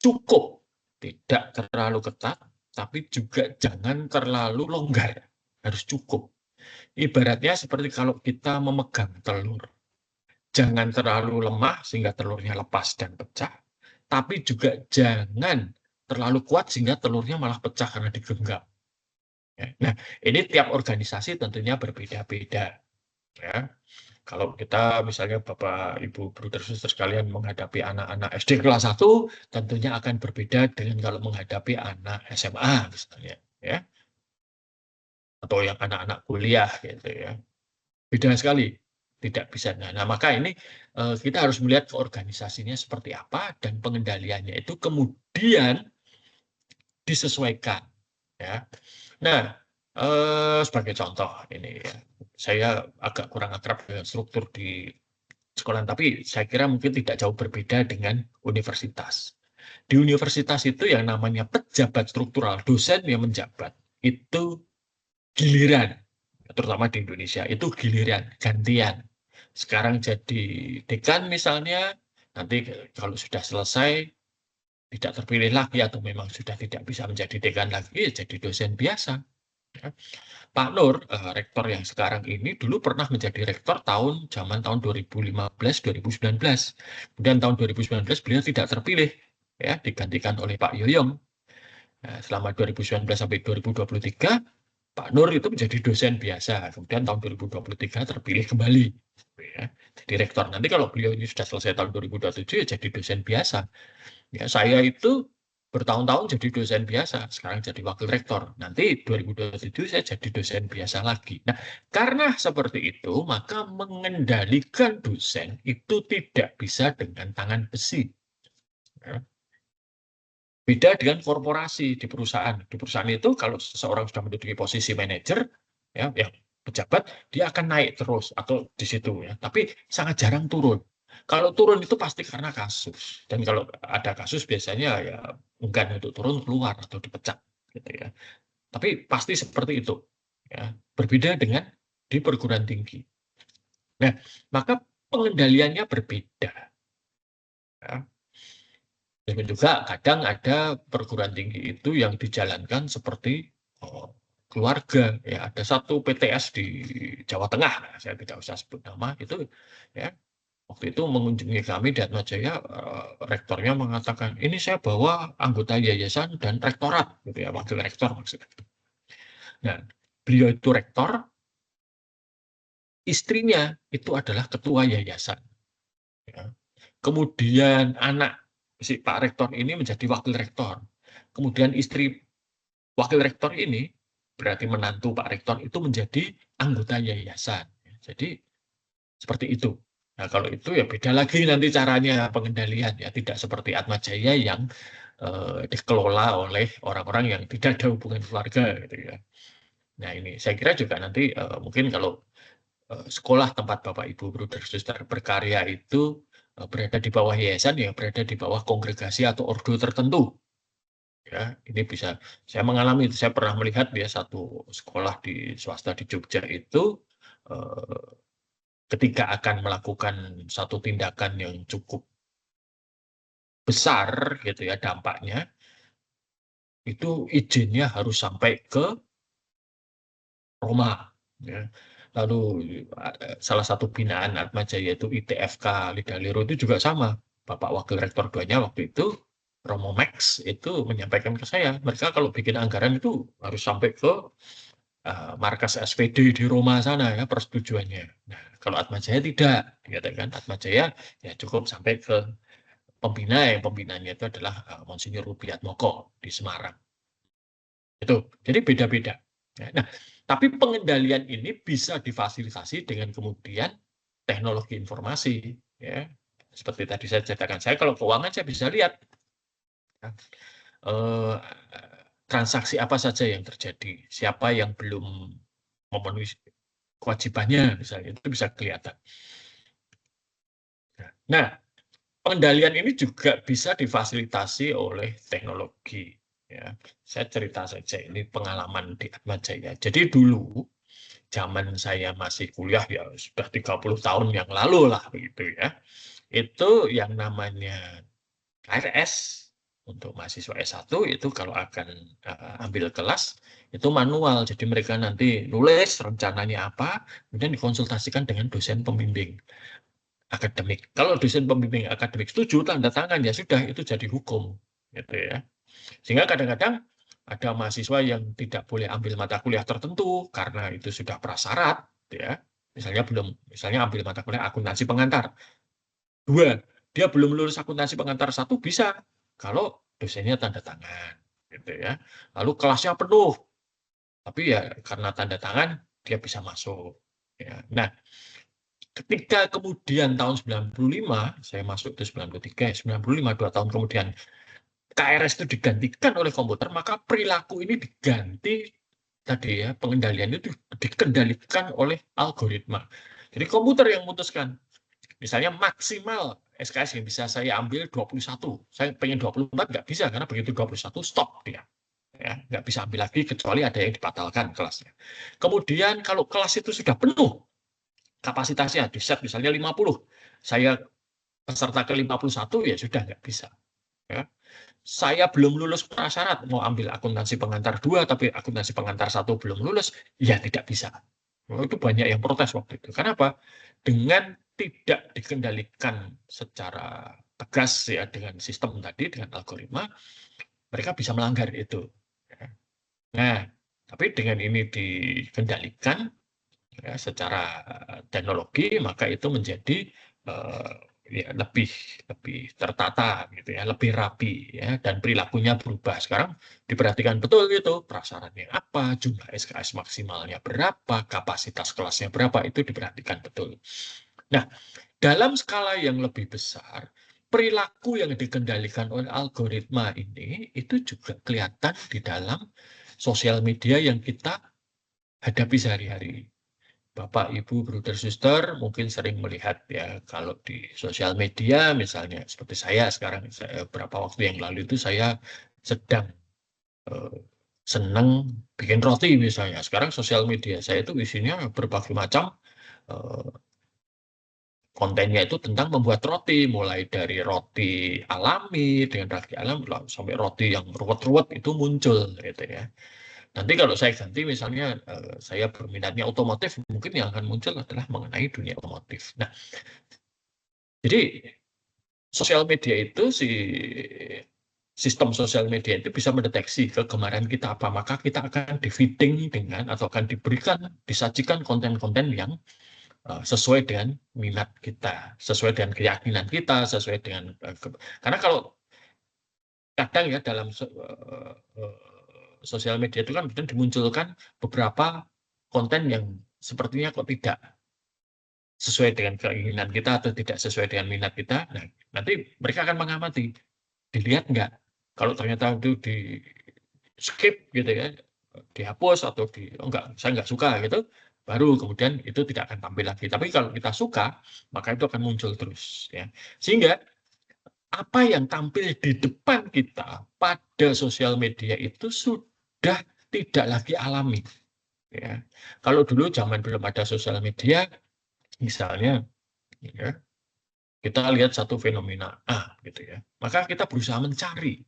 cukup, tidak terlalu ketat, tapi juga jangan terlalu longgar, harus cukup. Ibaratnya seperti kalau kita memegang telur, jangan terlalu lemah sehingga telurnya lepas dan pecah, tapi juga jangan terlalu kuat sehingga telurnya malah pecah karena digenggam. Ya. Nah, ini tiap organisasi tentunya berbeda-beda. Ya. Kalau kita misalnya Bapak, Ibu, Bruder, Suster sekalian menghadapi anak-anak SD kelas 1, tentunya akan berbeda dengan kalau menghadapi anak SMA misalnya. Ya. Atau yang anak-anak kuliah gitu ya. Beda sekali. Tidak bisa. Nah, maka ini kita harus melihat ke organisasinya seperti apa dan pengendaliannya itu kemudian disesuaikan. Ya. Nah, sebagai contoh ini ya, saya agak kurang akrab dengan struktur di sekolah, tapi saya kira mungkin tidak jauh berbeda dengan universitas. Di universitas itu yang namanya pejabat struktural, dosen yang menjabat, itu giliran, terutama di Indonesia, itu giliran, gantian. Sekarang jadi dekan misalnya, nanti kalau sudah selesai, tidak terpilih lagi atau memang sudah tidak bisa menjadi dekan lagi, ya jadi dosen biasa. Ya. Pak Nur, rektor yang sekarang ini dulu pernah menjadi rektor zaman tahun 2015-2019. Kemudian tahun 2019 beliau tidak terpilih, ya, digantikan oleh Pak Yoyong. Nah, selama 2019 sampai 2023, Pak Nur itu menjadi dosen biasa. Kemudian tahun 2023 terpilih kembali, ya, jadi rektor. Nanti kalau beliau ini sudah selesai tahun 2027 ya jadi dosen biasa. Ya, saya itu bertahun-tahun jadi dosen biasa, sekarang jadi wakil rektor. Nanti 2027 saya jadi dosen biasa lagi. Nah, karena seperti itu, maka mengendalikan dosen itu tidak bisa dengan tangan besi. Ya. Beda dengan korporasi di perusahaan. Di perusahaan itu kalau seseorang sudah menduduki posisi manajer, ya, pejabat, dia akan naik terus atau di situ ya. Tapi sangat jarang turun. Kalau turun itu pasti karena kasus. Dan kalau ada kasus biasanya ya enggan untuk turun, keluar atau dipecat gitu ya. Tapi pasti seperti itu. Ya. Berbeda dengan di perguruan tinggi. Nah, maka pengendaliannya berbeda. Ya. Dan juga kadang ada perguruan tinggi itu yang dijalankan seperti keluarga. Ya, ada satu PTS di Jawa Tengah, saya tidak usah sebut nama, itu ya waktu itu mengunjungi kami di Atmajaya, rektornya mengatakan, ini saya bawa anggota yayasan dan rektorat, gitu ya, wakil rektor maksudnya. Nah, beliau itu rektor, istrinya itu adalah ketua yayasan. Ya. Kemudian anak si Pak Rektor ini menjadi wakil rektor. Kemudian istri wakil rektor ini, berarti menantu Pak Rektor itu menjadi anggota yayasan. Jadi seperti itu. Nah, kalau itu ya beda lagi nanti caranya pengendalian ya, tidak seperti Atmajaya yang dikelola oleh orang-orang yang tidak ada hubungan keluarga gitu ya. Nah, ini saya kira juga nanti mungkin kalau sekolah tempat Bapak Ibu Bruder Suster berkarya itu berada di bawah yayasan ya berada di bawah kongregasi atau ordo tertentu. Ya, ini bisa saya mengalami itu. Saya pernah melihat dia satu sekolah di swasta di Jogja itu ketika akan melakukan satu tindakan yang cukup besar gitu ya dampaknya, itu izinnya harus sampai ke Roma. Ya. Lalu salah satu binaan Atmajaya itu ITFK Lidaliro itu juga sama. Bapak Wakil Rektor 2-nya waktu itu Romo Max itu menyampaikan ke saya, mereka kalau bikin anggaran itu harus sampai ke markas SPD di Roma sana ya persetujuannya. Nah, kalau Atmajaya tidak, dikatakan Atmajaya ya cukup sampai ke pembina yang pembinanya itu adalah Monsinyur Rubiatmoko di Semarang. Itu. Jadi beda-beda. Nah, tapi pengendalian ini bisa difasilitasi dengan kemudian teknologi informasi ya. Seperti tadi saya ceritakan, saya kalau keuangan saya bisa lihat ya, transaksi apa saja yang terjadi, siapa yang belum memenuhi kewajibannya misalnya, itu bisa kelihatan. Nah, pengendalian ini juga bisa difasilitasi oleh teknologi. Ya, saya cerita saja ini pengalaman di Atmajaya. Jadi dulu zaman saya masih kuliah ya sudah 30 tahun yang lalu lah begitu ya. Itu yang namanya KRS untuk mahasiswa S1 itu kalau akan ambil kelas itu manual. Jadi mereka nanti nulis rencananya apa, kemudian dikonsultasikan dengan dosen pembimbing akademik. Kalau dosen pembimbing akademik setuju, tanda tangan ya sudah itu jadi hukum gitu ya. Sehingga kadang-kadang ada mahasiswa yang tidak boleh ambil mata kuliah tertentu karena itu sudah prasyarat, ya. Misalnya ambil mata kuliah akuntansi pengantar. 2, dia belum lulus akuntansi pengantar 1 bisa kalau dosennya tanda tangan, gitu ya. Lalu kelasnya penuh, tapi ya karena tanda tangan dia bisa masuk. Ya. Nah, ketika kemudian tahun 95, saya masuk itu 93, 95, 2 tahun kemudian KRS itu digantikan oleh komputer, maka perilaku ini diganti tadi ya, pengendalian itu dikendalikan oleh algoritma. Jadi komputer yang memutuskan. Misalnya maksimal SKS yang bisa saya ambil 21. Saya pengen 24 nggak bisa karena begitu 21 stop dia. Ya, nggak bisa ambil lagi kecuali ada yang dibatalkan kelasnya. Kemudian kalau kelas itu sudah penuh kapasitasnya di set misalnya 50, saya peserta ke 51 ya sudah nggak bisa. Ya. Saya belum lulus prasyarat, mau ambil akuntansi pengantar 2, tapi akuntansi pengantar 1 belum lulus, ya tidak bisa. Itu banyak yang protes waktu itu. Kenapa? Dengan tidak dikendalikan secara tegas ya dengan sistem tadi, dengan algoritma, mereka bisa melanggar itu. Nah, tapi dengan ini dikendalikan ya, secara teknologi, maka itu menjadi ya lebih tertata gitu ya, lebih rapi ya, dan perilakunya berubah. Sekarang diperhatikan betul gitu, prasyaratnya apa, jumlah SKS maksimalnya berapa, kapasitas kelasnya berapa, itu diperhatikan betul. Nah, dalam skala yang lebih besar, perilaku yang dikendalikan oleh algoritma ini itu juga kelihatan di dalam sosial media yang kita hadapi sehari-hari. Bapak, Ibu, Brother, Sister mungkin sering melihat ya kalau di sosial media misalnya seperti saya sekarang beberapa waktu yang lalu itu saya sedang senang bikin roti misalnya. Sekarang sosial media saya itu isinya berbagai macam kontennya itu tentang membuat roti, mulai dari roti alami dengan ragi alam sampai roti yang ruwet-ruwet itu muncul gitu ya. Nanti kalau saya ganti misalnya saya berminatnya otomotif, mungkin yang akan muncul adalah mengenai dunia otomotif. Nah, jadi sosial media itu sistem sosial media itu bisa mendeteksi kegemaran kita apa, maka kita akan di-feeding dengan atau akan disajikan konten-konten yang sesuai dengan minat kita, sesuai dengan keyakinan kita, sesuai dengan karena kalau kadang ya dalam sosial media itu kan kemudian dimunculkan beberapa konten yang sepertinya kok tidak sesuai dengan keinginan kita atau tidak sesuai dengan minat kita. Nah, nanti mereka akan mengamati, dilihat nggak. Kalau ternyata itu di skip gitu ya, dihapus atau enggak, saya nggak suka gitu, baru kemudian itu tidak akan tampil lagi. Tapi kalau kita suka, maka itu akan muncul terus. Ya. Sehingga apa yang tampil di depan kita pada sosial media itu sudah tidak lagi alami. Ya. Kalau dulu zaman belum ada sosial media, misalnya ya, kita lihat satu fenomena A gitu ya, maka kita berusaha mencari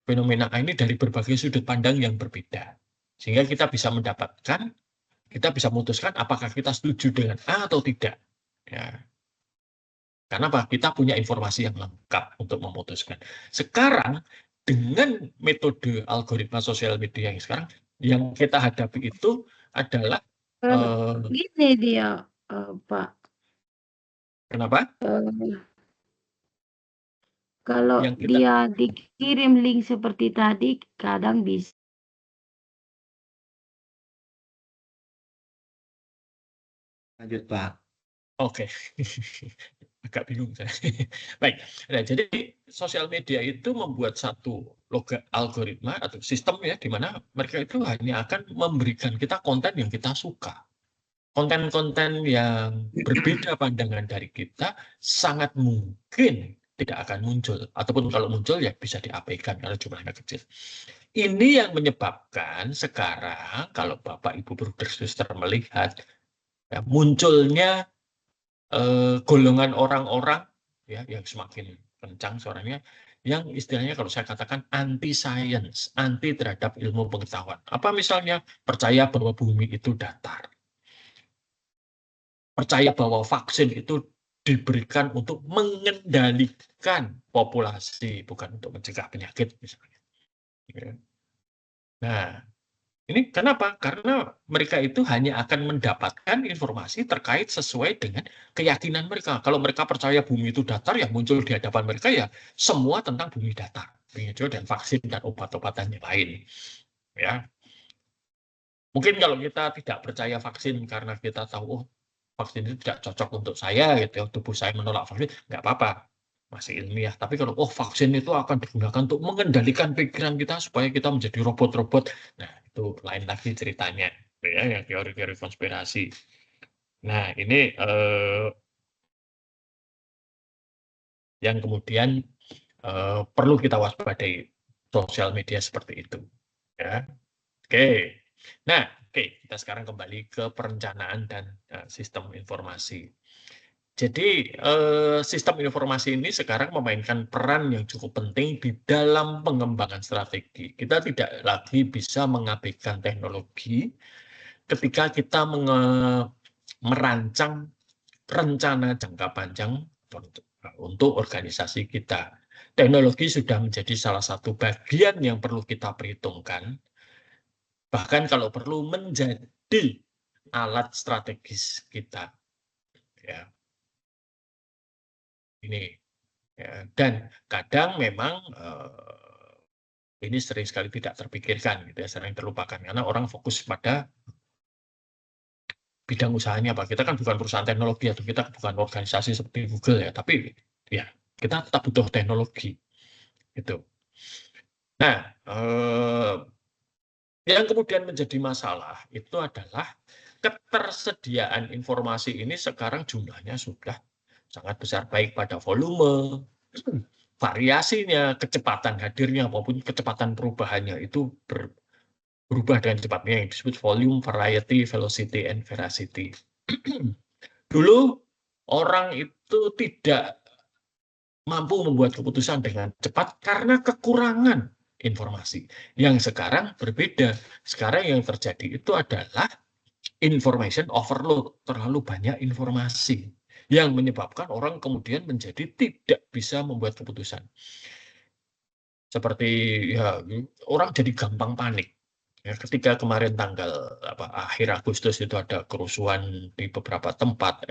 fenomena A ini dari berbagai sudut pandang yang berbeda, sehingga kita bisa memutuskan apakah kita setuju dengan A atau tidak. Ya. Karena apa? Kita punya informasi yang lengkap untuk memutuskan. Sekarang dengan metode algoritma sosial media yang sekarang, yang kita hadapi itu adalah
gini dia, Pak.
Kenapa?
Kalau dia dikirim link seperti tadi, kadang bisa.
Lanjut, Pak.
Oke. Agak bingung saya. Baik. Nah, jadi sosial media itu membuat satu algoritma atau sistem ya, di mana mereka itu hanya akan memberikan kita konten yang kita suka. Konten-konten yang berbeda pandangan dari kita sangat mungkin tidak akan muncul. Ataupun kalau muncul ya bisa diabaikan karena jumlahnya kecil. Ini yang menyebabkan sekarang kalau Bapak Ibu Bruder Suster melihat ya, munculnya golongan orang-orang ya yang semakin kencang suaranya, yang istilahnya kalau saya katakan anti science, anti terhadap ilmu pengetahuan. Apa misalnya percaya bahwa bumi itu datar, percaya bahwa vaksin itu diberikan untuk mengendalikan populasi, bukan untuk mencegah penyakit misalnya. Nah, ini kenapa? Karena mereka itu hanya akan mendapatkan informasi terkait sesuai dengan keyakinan mereka. Kalau mereka percaya bumi itu datar, ya muncul di hadapan mereka ya semua tentang bumi datar. Begitu, dan vaksin dan obat-obatan yang lain. Ya, mungkin kalau kita tidak percaya vaksin karena kita tahu, oh, vaksin itu tidak cocok untuk saya, gitu, tubuh saya menolak vaksin, nggak apa-apa, masih ilmiah. Tapi kalau vaksin itu akan digunakan untuk mengendalikan pikiran kita supaya kita menjadi robot-robot, nah itu lain lagi ceritanya, ya, yang teori-teori konspirasi. Nah ini yang kemudian perlu kita waspadai, sosial media seperti itu. Ya, oke. Nah, kita sekarang kembali ke perencanaan dan sistem informasi. Jadi sistem informasi ini sekarang memainkan peran yang cukup penting di dalam pengembangan strategi. Kita tidak lagi bisa mengabaikan teknologi ketika kita merancang rencana jangka panjang untuk organisasi kita. Teknologi sudah menjadi salah satu bagian yang perlu kita perhitungkan, bahkan kalau perlu menjadi alat strategis kita. Ya. Ini ya. Dan kadang memang ini sering sekali tidak terpikirkan, gitu ya, sering terlupakan karena orang fokus pada bidang usahanya, Pak. Kita kan bukan perusahaan teknologi atau kita bukan organisasi seperti Google ya, tapi ya kita tetap butuh teknologi, gitu. Nah, yang kemudian menjadi masalah itu adalah ketersediaan informasi ini sekarang jumlahnya sudah sangat besar, baik pada volume, variasinya, kecepatan hadirnya maupun kecepatan perubahannya itu berubah dengan cepatnya, yang disebut volume, variety, velocity, and veracity. Dulu orang itu tidak mampu membuat keputusan dengan cepat karena kekurangan informasi. Yang sekarang berbeda. Sekarang yang terjadi itu adalah information overload, terlalu banyak informasi yang menyebabkan orang kemudian menjadi tidak bisa membuat keputusan. Seperti ya, orang jadi gampang panik. Ya, ketika kemarin tanggal akhir Agustus itu ada kerusuhan di beberapa tempat,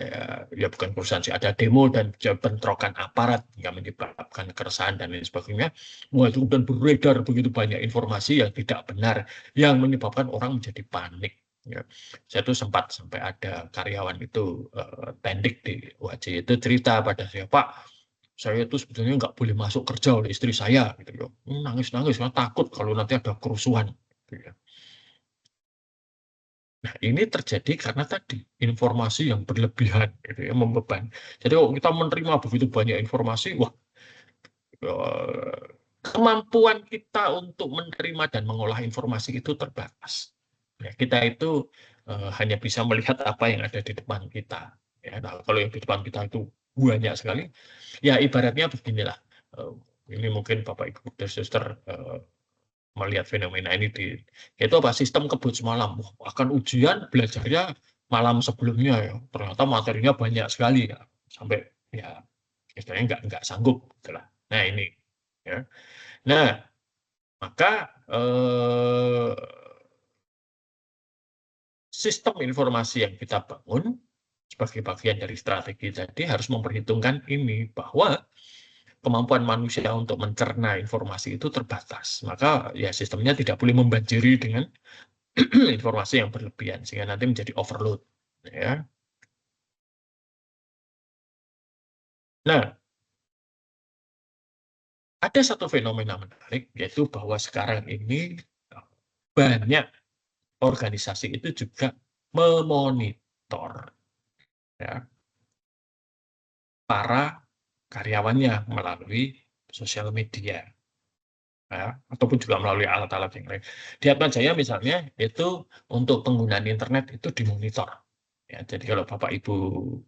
ya bukan kerusuhan sih, ada demo dan bentrokan aparat yang menyebabkan keresahan dan lain sebagainya. Wah, itu kemudian beredar begitu banyak informasi yang tidak benar, yang menyebabkan orang menjadi panik. Ya. Saya tuh sempat sampai ada karyawan itu tendik di UAJ itu cerita pada saya, Pak, saya itu sebetulnya nggak boleh masuk kerja oleh istri saya, gitu ya. Nangis-nangis, takut kalau nanti ada kerusuhan. Gitu ya. Nah, ini terjadi karena tadi informasi yang berlebihan, gitu ya, membeban. Jadi kalau kita menerima begitu banyak informasi, wah, kemampuan kita untuk menerima dan mengolah informasi itu terbatas. Ya, kita itu hanya bisa melihat apa yang ada di depan kita. Ya, nah, kalau yang di depan kita itu banyak sekali, ya ibaratnya beginilah. Ini mungkin Bapak Ibu dan Suster melihat fenomena ini itu apa, sistem kebut semalam. Akan ujian belajarnya malam sebelumnya ya, ternyata materinya banyak sekali ya, sampai ya istilahnya nggak sanggup, itulah. Nah ini ya. Nah maka sistem informasi yang kita bangun sebagai bagian dari strategi tadi harus memperhitungkan ini, bahwa kemampuan manusia untuk mencerna informasi itu terbatas. Maka ya sistemnya tidak boleh membanjiri dengan informasi yang berlebihan sehingga nanti menjadi overload. Ya. Nah, ada satu fenomena menarik, yaitu bahwa sekarang ini banyak organisasi itu juga memonitor ya, para karyawannya melalui sosial media. Ya, ataupun juga melalui alat-alat yang lain. Di Atmajaya misalnya itu untuk penggunaan internet itu dimonitor. Ya, jadi kalau Bapak Ibu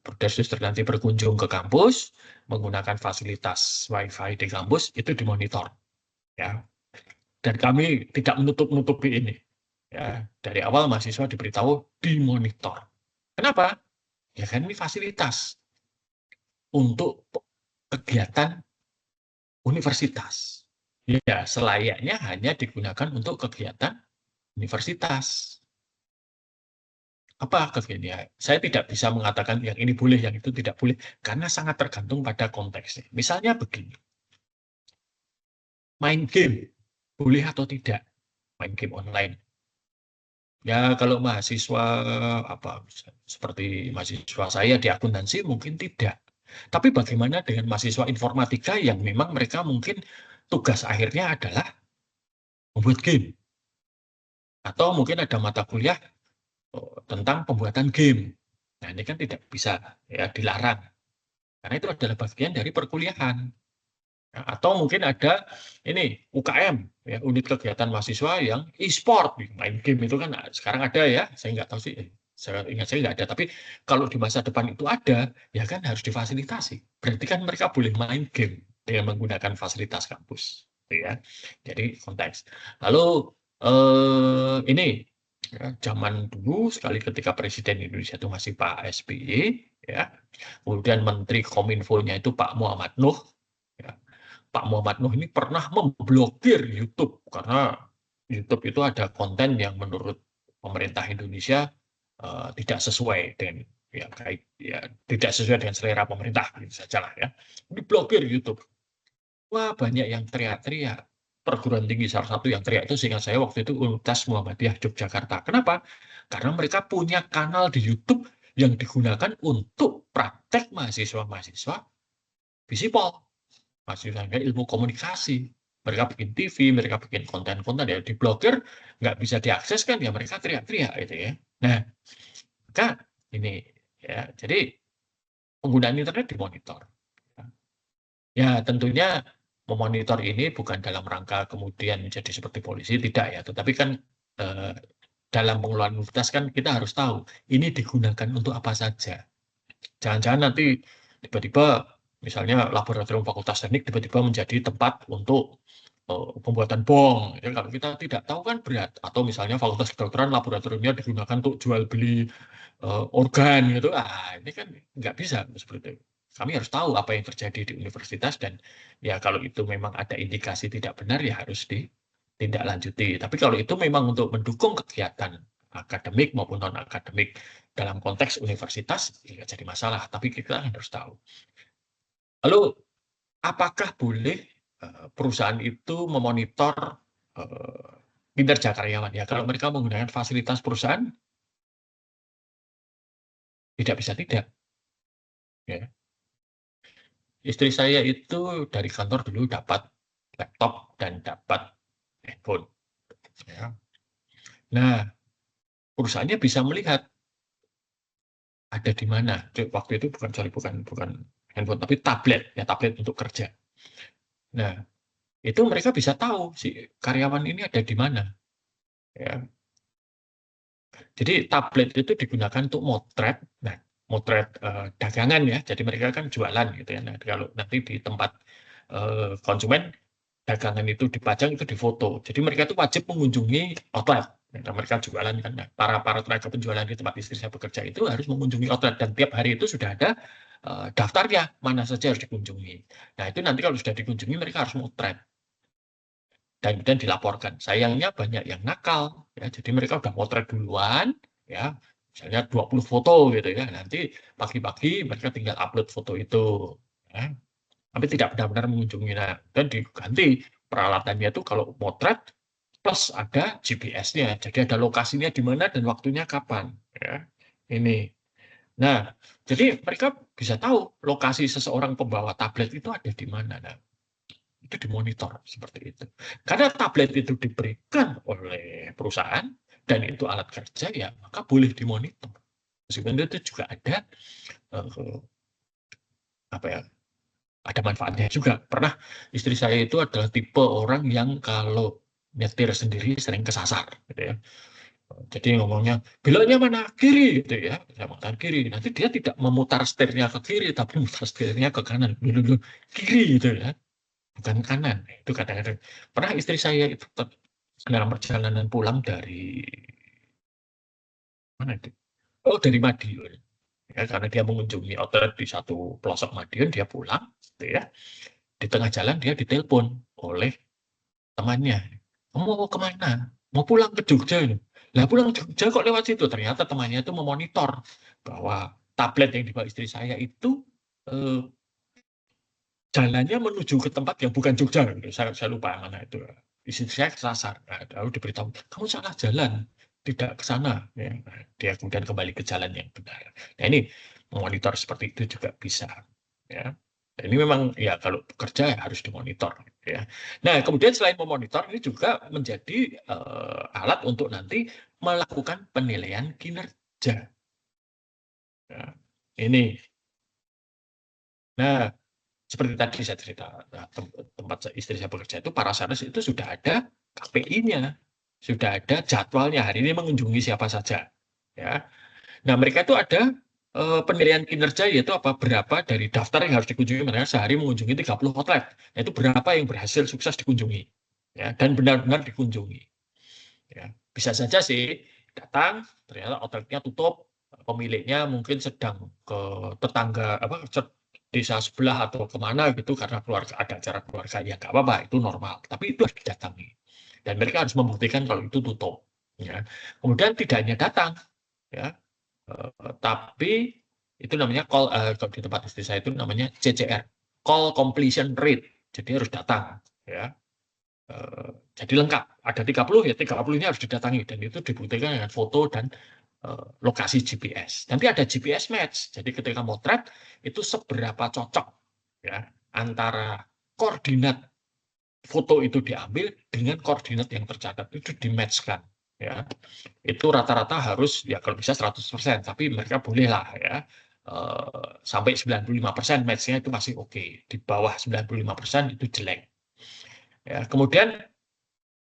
Brother Sister nanti berkunjung ke kampus menggunakan fasilitas WiFi di kampus itu dimonitor. Ya, dan kami tidak menutup-nutupi ini. Ya, dari awal mahasiswa diberitahu dimonitor. Kenapa? Ya kan ini fasilitas untuk kegiatan universitas. Ya, selayaknya hanya digunakan untuk kegiatan universitas. Apa kegiatan? Saya tidak bisa mengatakan yang ini boleh, yang itu tidak boleh, karena sangat tergantung pada konteksnya. Misalnya begini, main game, boleh atau tidak? Main game online. Ya, kalau mahasiswa seperti mahasiswa saya di akuntansi mungkin tidak. Tapi bagaimana dengan mahasiswa informatika yang memang mereka mungkin tugas akhirnya adalah membuat game. Atau mungkin ada mata kuliah tentang pembuatan game. Nah, ini kan tidak bisa ya dilarang. Karena itu adalah bagian dari perkuliahan. Nah, atau mungkin ada ini UKM, ya, unit kegiatan mahasiswa yang e-sport, main game itu kan sekarang ada ya, saya nggak tahu sih, saya ingat saya nggak ada, tapi kalau di masa depan itu ada, ya kan harus difasilitasi. Berarti kan mereka boleh main game dengan menggunakan fasilitas kampus, ya. Jadi konteks. Lalu ini ya, zaman dulu sekali ketika Presiden Indonesia itu masih Pak SBY, ya, kemudian Menteri Kominfo-nya itu Pak Muhammad Nuh. Ya. Pak Muhammad Nuh ini pernah memblokir YouTube karena YouTube itu ada konten yang menurut pemerintah Indonesia tidak sesuai dengan tidak sesuai dengan selera pemerintah gitu sajalah ya. Diblokir YouTube. Wah, banyak yang teriak-teriak. Perguruan tinggi salah satu yang teriak itu seingat saya waktu itu Universitas Muhammadiyah Yogyakarta. Kenapa? Karena mereka punya kanal di YouTube yang digunakan untuk praktek mahasiswa-mahasiswa Visipol. Mahasiswanya ilmu komunikasi. Mereka bikin TV, mereka bikin konten-konten ya diblokir, nggak bisa diakses kan ya mereka teriak-teriak gitu ya. Nah, maka ini ya, jadi penggunaan internet dimonitor. Ya, tentunya memonitor ini bukan dalam rangka kemudian jadi seperti polisi, tidak ya. Tetapi kan dalam pengelolaan universitas kan kita harus tahu ini digunakan untuk apa saja. Jangan-jangan nanti tiba-tiba misalnya laboratorium Fakultas Teknik tiba-tiba menjadi tempat untuk pembuatan bom. Ya, kalau kita tidak tahu kan berat. Atau misalnya Fakultas Kedokteran laboratoriumnya digunakan untuk jual beli organ gitu. Ini kan nggak bisa seperti itu. Kami harus tahu apa yang terjadi di universitas dan ya kalau itu memang ada indikasi tidak benar ya harus ditindaklanjuti. Tapi kalau itu memang untuk mendukung kegiatan akademik maupun non akademik dalam konteks universitas tidak jadi masalah. Tapi kita harus tahu. Lalu apakah boleh perusahaan itu memonitor kinerja karyawan? Ya kalau mereka menggunakan fasilitas perusahaan tidak bisa tidak. Ya. Istri saya itu dari kantor dulu dapat laptop dan dapat handphone. Ya. Nah, perusahaannya bisa melihat ada di mana. Waktu itu bukan handphone, tapi tablet, ya tablet untuk kerja. Nah, itu mereka bisa tahu si karyawan ini ada di mana. Ya. Jadi tablet itu digunakan untuk motret, nah motret dagangan ya. Jadi mereka kan jualan gitu ya. Nah, kalau nanti di tempat konsumen dagangan itu dipajang itu difoto. Jadi mereka itu wajib mengunjungi outlet. Nah, mereka jualan kan. Nah, para tenaga penjualan di tempat istri saya bekerja itu harus mengunjungi outlet dan tiap hari itu sudah ada daftarnya mana saja harus dikunjungi. Nah, itu nanti kalau sudah dikunjungi mereka harus motret dan kemudian dilaporkan. Sayangnya banyak yang nakal ya. Jadi mereka udah motret duluan ya. Misalnya 20 foto gitu ya. Nanti pagi-pagi mereka tinggal upload foto itu ya. Tapi tidak benar-benar mengunjungi. Nah, dan diganti peralatannya itu kalau motret plus ada GPS-nya. Jadi ada lokasinya di mana dan waktunya kapan ya. Ini. Nah, jadi mereka bisa tahu lokasi seseorang pembawa tablet itu ada di mana. Nah, itu dimonitor seperti itu. Karena tablet itu diberikan oleh perusahaan dan itu alat kerja ya, maka boleh dimonitor. Meskipun itu juga ada apa ya? ada manfaatnya juga. Pernah istri saya itu adalah tipe orang yang kalau nyetir sendiri sering kesasar, gitu ya. Jadi ngomongnya beloknya mana kiri, gitu ya. Saya mengatakan kiri. Nanti dia tidak memutar setirnya ke kiri, tapi memutar setirnya ke kanan. Dulu kiri, gitu ya. Bukan kanan. Itu kadang-kadang. Pernah istri saya itu dalam perjalanan pulang dari mana itu? Oh, dari Madiun. Ya, karena dia mengunjungi outlet di satu pelosok Madiun, dia pulang, gitu ya. Di tengah jalan dia ditelepon oleh temannya. Kamu mau kemana? Mau pulang ke Jogja ini. Lah pulang ke Jogja kok lewat situ? Ternyata temannya itu memonitor bahwa tablet yang dibawa istri saya itu eh, jalannya menuju ke tempat yang bukan Jogja. Saya lupa mana itu. Istri saya kesasar. Nah, lalu diberitahu, kamu salah jalan, tidak ke sana. Ya, nah, dia kemudian kembali ke jalan yang benar. Nah ini memonitor seperti itu juga bisa. Ya. Dan ini memang ya kalau bekerja ya harus dimonitor. Ya. Nah kemudian selain memonitor ini juga menjadi alat untuk nanti melakukan penilaian kinerja. Ya. Ini. Nah seperti tadi saya cerita, nah, tempat istri saya bekerja itu Parasanes itu sudah ada KPI-nya, sudah ada jadwalnya, hari ini mengunjungi siapa saja. Ya. Nah mereka itu ada penilaian kinerja, yaitu apa, berapa dari daftar yang harus dikunjungi. Mereka sehari mengunjungi 30 outlet, nah, itu berapa yang berhasil sukses dikunjungi, ya, dan benar-benar dikunjungi. Ya. Bisa saja sih datang, ternyata outletnya tutup, pemiliknya mungkin sedang ke tetangga apa desa sebelah atau kemana gitu karena keluarga ada acara keluarga, ya nggak apa-apa, itu normal. Tapi itu harus didatangi dan mereka harus membuktikan kalau itu tutup. Ya. Kemudian tidak hanya datang, ya, tapi itu namanya call, kalau di tempat istri saya itu namanya CCR, call completion rate. Jadi harus datang, ya. Jadi lengkap, ada 30 ya 30 ini harus didatangi dan itu dibuktikan dengan foto dan lokasi GPS. Nanti ada GPS match. Jadi ketika motret itu seberapa cocok, ya, antara koordinat foto itu diambil dengan koordinat yang tercatat itu dimatchkan, ya. Itu rata-rata harus ya kalau bisa 100%, tapi mereka bolehlah ya sampai 95% match-nya itu masih oke. Di bawah 95% itu jelek. Ya, kemudian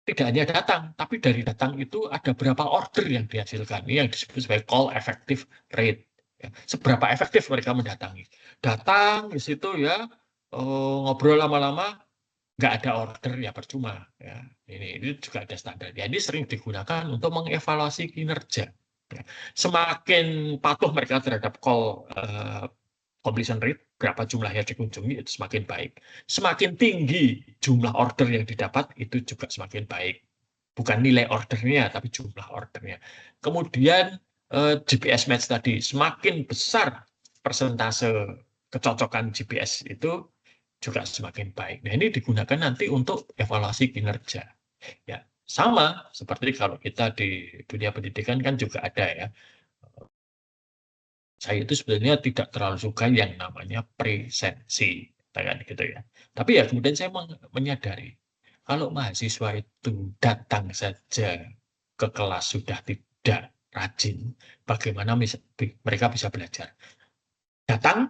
tidak hanya datang, tapi dari datang itu ada berapa order yang dihasilkan. Ini yang disebut sebagai call effective rate. Ya, seberapa efektif mereka mendatangi. Datang di situ ya, ngobrol lama-lama, nggak ada order ya percuma. Ya, ini juga ada standar. Jadi sering digunakan untuk mengevaluasi kinerja. Ya, semakin patuh mereka terhadap call completion rate, berapa jumlahnya dikunjungi, itu semakin baik. Semakin tinggi jumlah order yang didapat, itu juga semakin baik. Bukan nilai ordernya, tapi jumlah ordernya. Kemudian GPS match tadi, semakin besar persentase kecocokan GPS itu juga semakin baik. Nah ini digunakan nanti untuk evaluasi kinerja. Ya, sama seperti kalau kita di dunia pendidikan kan juga ada ya. Saya itu sebenarnya tidak terlalu suka yang namanya presensi, kan gitu ya. Tapi ya kemudian saya menyadari kalau mahasiswa itu datang saja ke kelas sudah tidak rajin, bagaimana mereka bisa belajar? Datang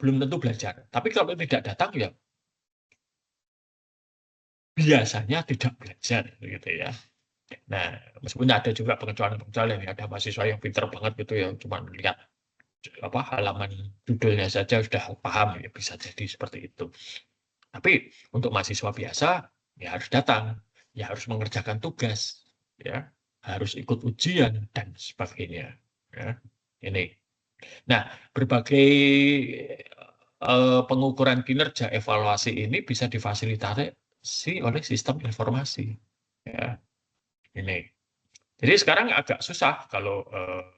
belum tentu belajar, tapi kalau tidak datang ya biasanya tidak belajar, gitu ya. Nah, meskipun ada juga pengecualian-pengecualian, ada mahasiswa yang pintar banget gitu ya, cuma lihat apa halaman judulnya saja sudah paham, ya bisa jadi seperti itu. Tapi untuk mahasiswa biasa ya harus datang, ya harus mengerjakan tugas, ya harus ikut ujian dan sebagainya. Ya. Ini. Nah, berbagai pengukuran kinerja evaluasi ini bisa difasilitasi oleh sistem informasi. Ya, ini. Jadi sekarang agak susah kalau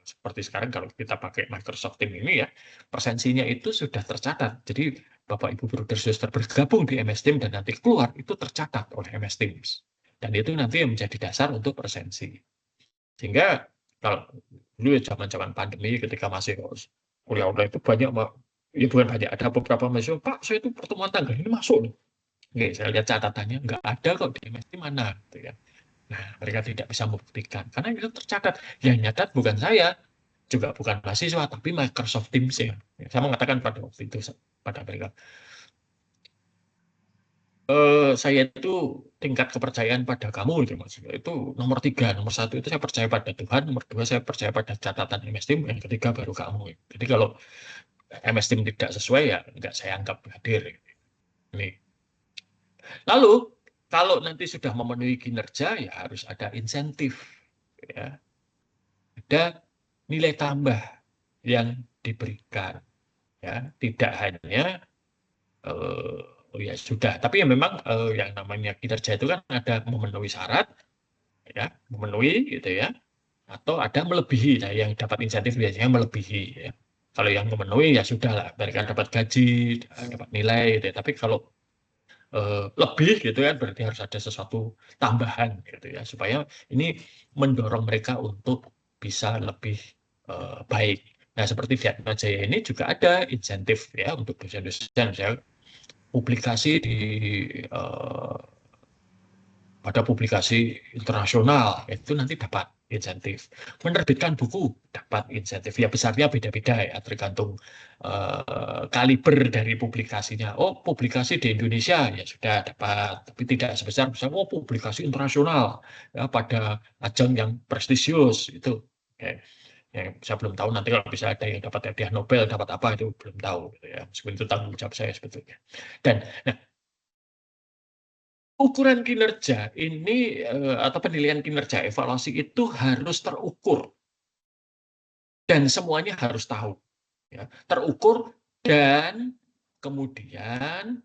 seperti sekarang kalau kita pakai Microsoft Teams ini ya, presensinya itu sudah tercatat. Jadi Bapak Ibu Brother Sister bergabung di MS Teams dan nanti keluar itu tercatat oleh MS Teams. Dan itu nanti yang menjadi dasar untuk presensi. Sehingga kalau dulu ya zaman-zaman pandemi ketika masih kuliah online itu banyak, ya bukan banyak, ada beberapa mahasiswa, Pak saya itu pertemuan tanggal ini masuk loh. Oke, saya lihat catatannya nggak ada kok di MS Teams mana. Gitu ya. Nah, mereka tidak bisa membuktikan karena itu tercatat. Yang nyatat bukan saya, juga bukan mahasiswa, tapi Microsoft Teams ya. Saya mengatakan pada waktu itu pada mereka, Saya itu tingkat kepercayaan pada kamu itu Mas. Itu nomor 3, nomor 1 itu saya percaya pada Tuhan, nomor 2 saya percaya pada catatan MS Team, yang ketiga baru kamu. Jadi kalau MS Team tidak sesuai ya nggak saya anggap hadir. Ini. Lalu kalau nanti sudah memenuhi kinerja ya harus ada insentif, ya. Ada nilai tambah yang diberikan, ya. Tidak hanya oh ya sudah, tapi ya memang yang namanya kinerja itu kan ada memenuhi syarat, ya, memenuhi gitu ya, atau ada melebihi. Nah, yang dapat insentif biasanya melebihi, ya. Kalau yang memenuhi ya sudah lah, mereka dapat gaji, dapat nilai, gitu ya. Tapi kalau lebih gitu kan berarti harus ada sesuatu tambahan gitu ya supaya ini mendorong mereka untuk bisa lebih baik. Nah, seperti Vietnam Jaya ini juga ada insentif ya untuk dosen-dosen, misalnya publikasi di pada publikasi internasional itu nanti dapat insentif. Menerbitkan buku dapat insentif. Ya besarnya beda-beda ya, tergantung kaliber dari publikasinya. Oh, publikasi di Indonesia ya sudah dapat, tapi tidak sebesar misalnya oh publikasi internasional ya pada ajang yang prestisius itu. Oke. Ya, saya belum tahu nanti kalau bisa ada yang dapat hadiah Nobel, dapat apa itu belum tahu gitu ya. Meskipun itu tanggung jawab saya sebetulnya. Dan nah, ukuran kinerja ini atau penilaian kinerja evaluasi itu harus terukur dan semuanya harus tahu, ya. Terukur dan kemudian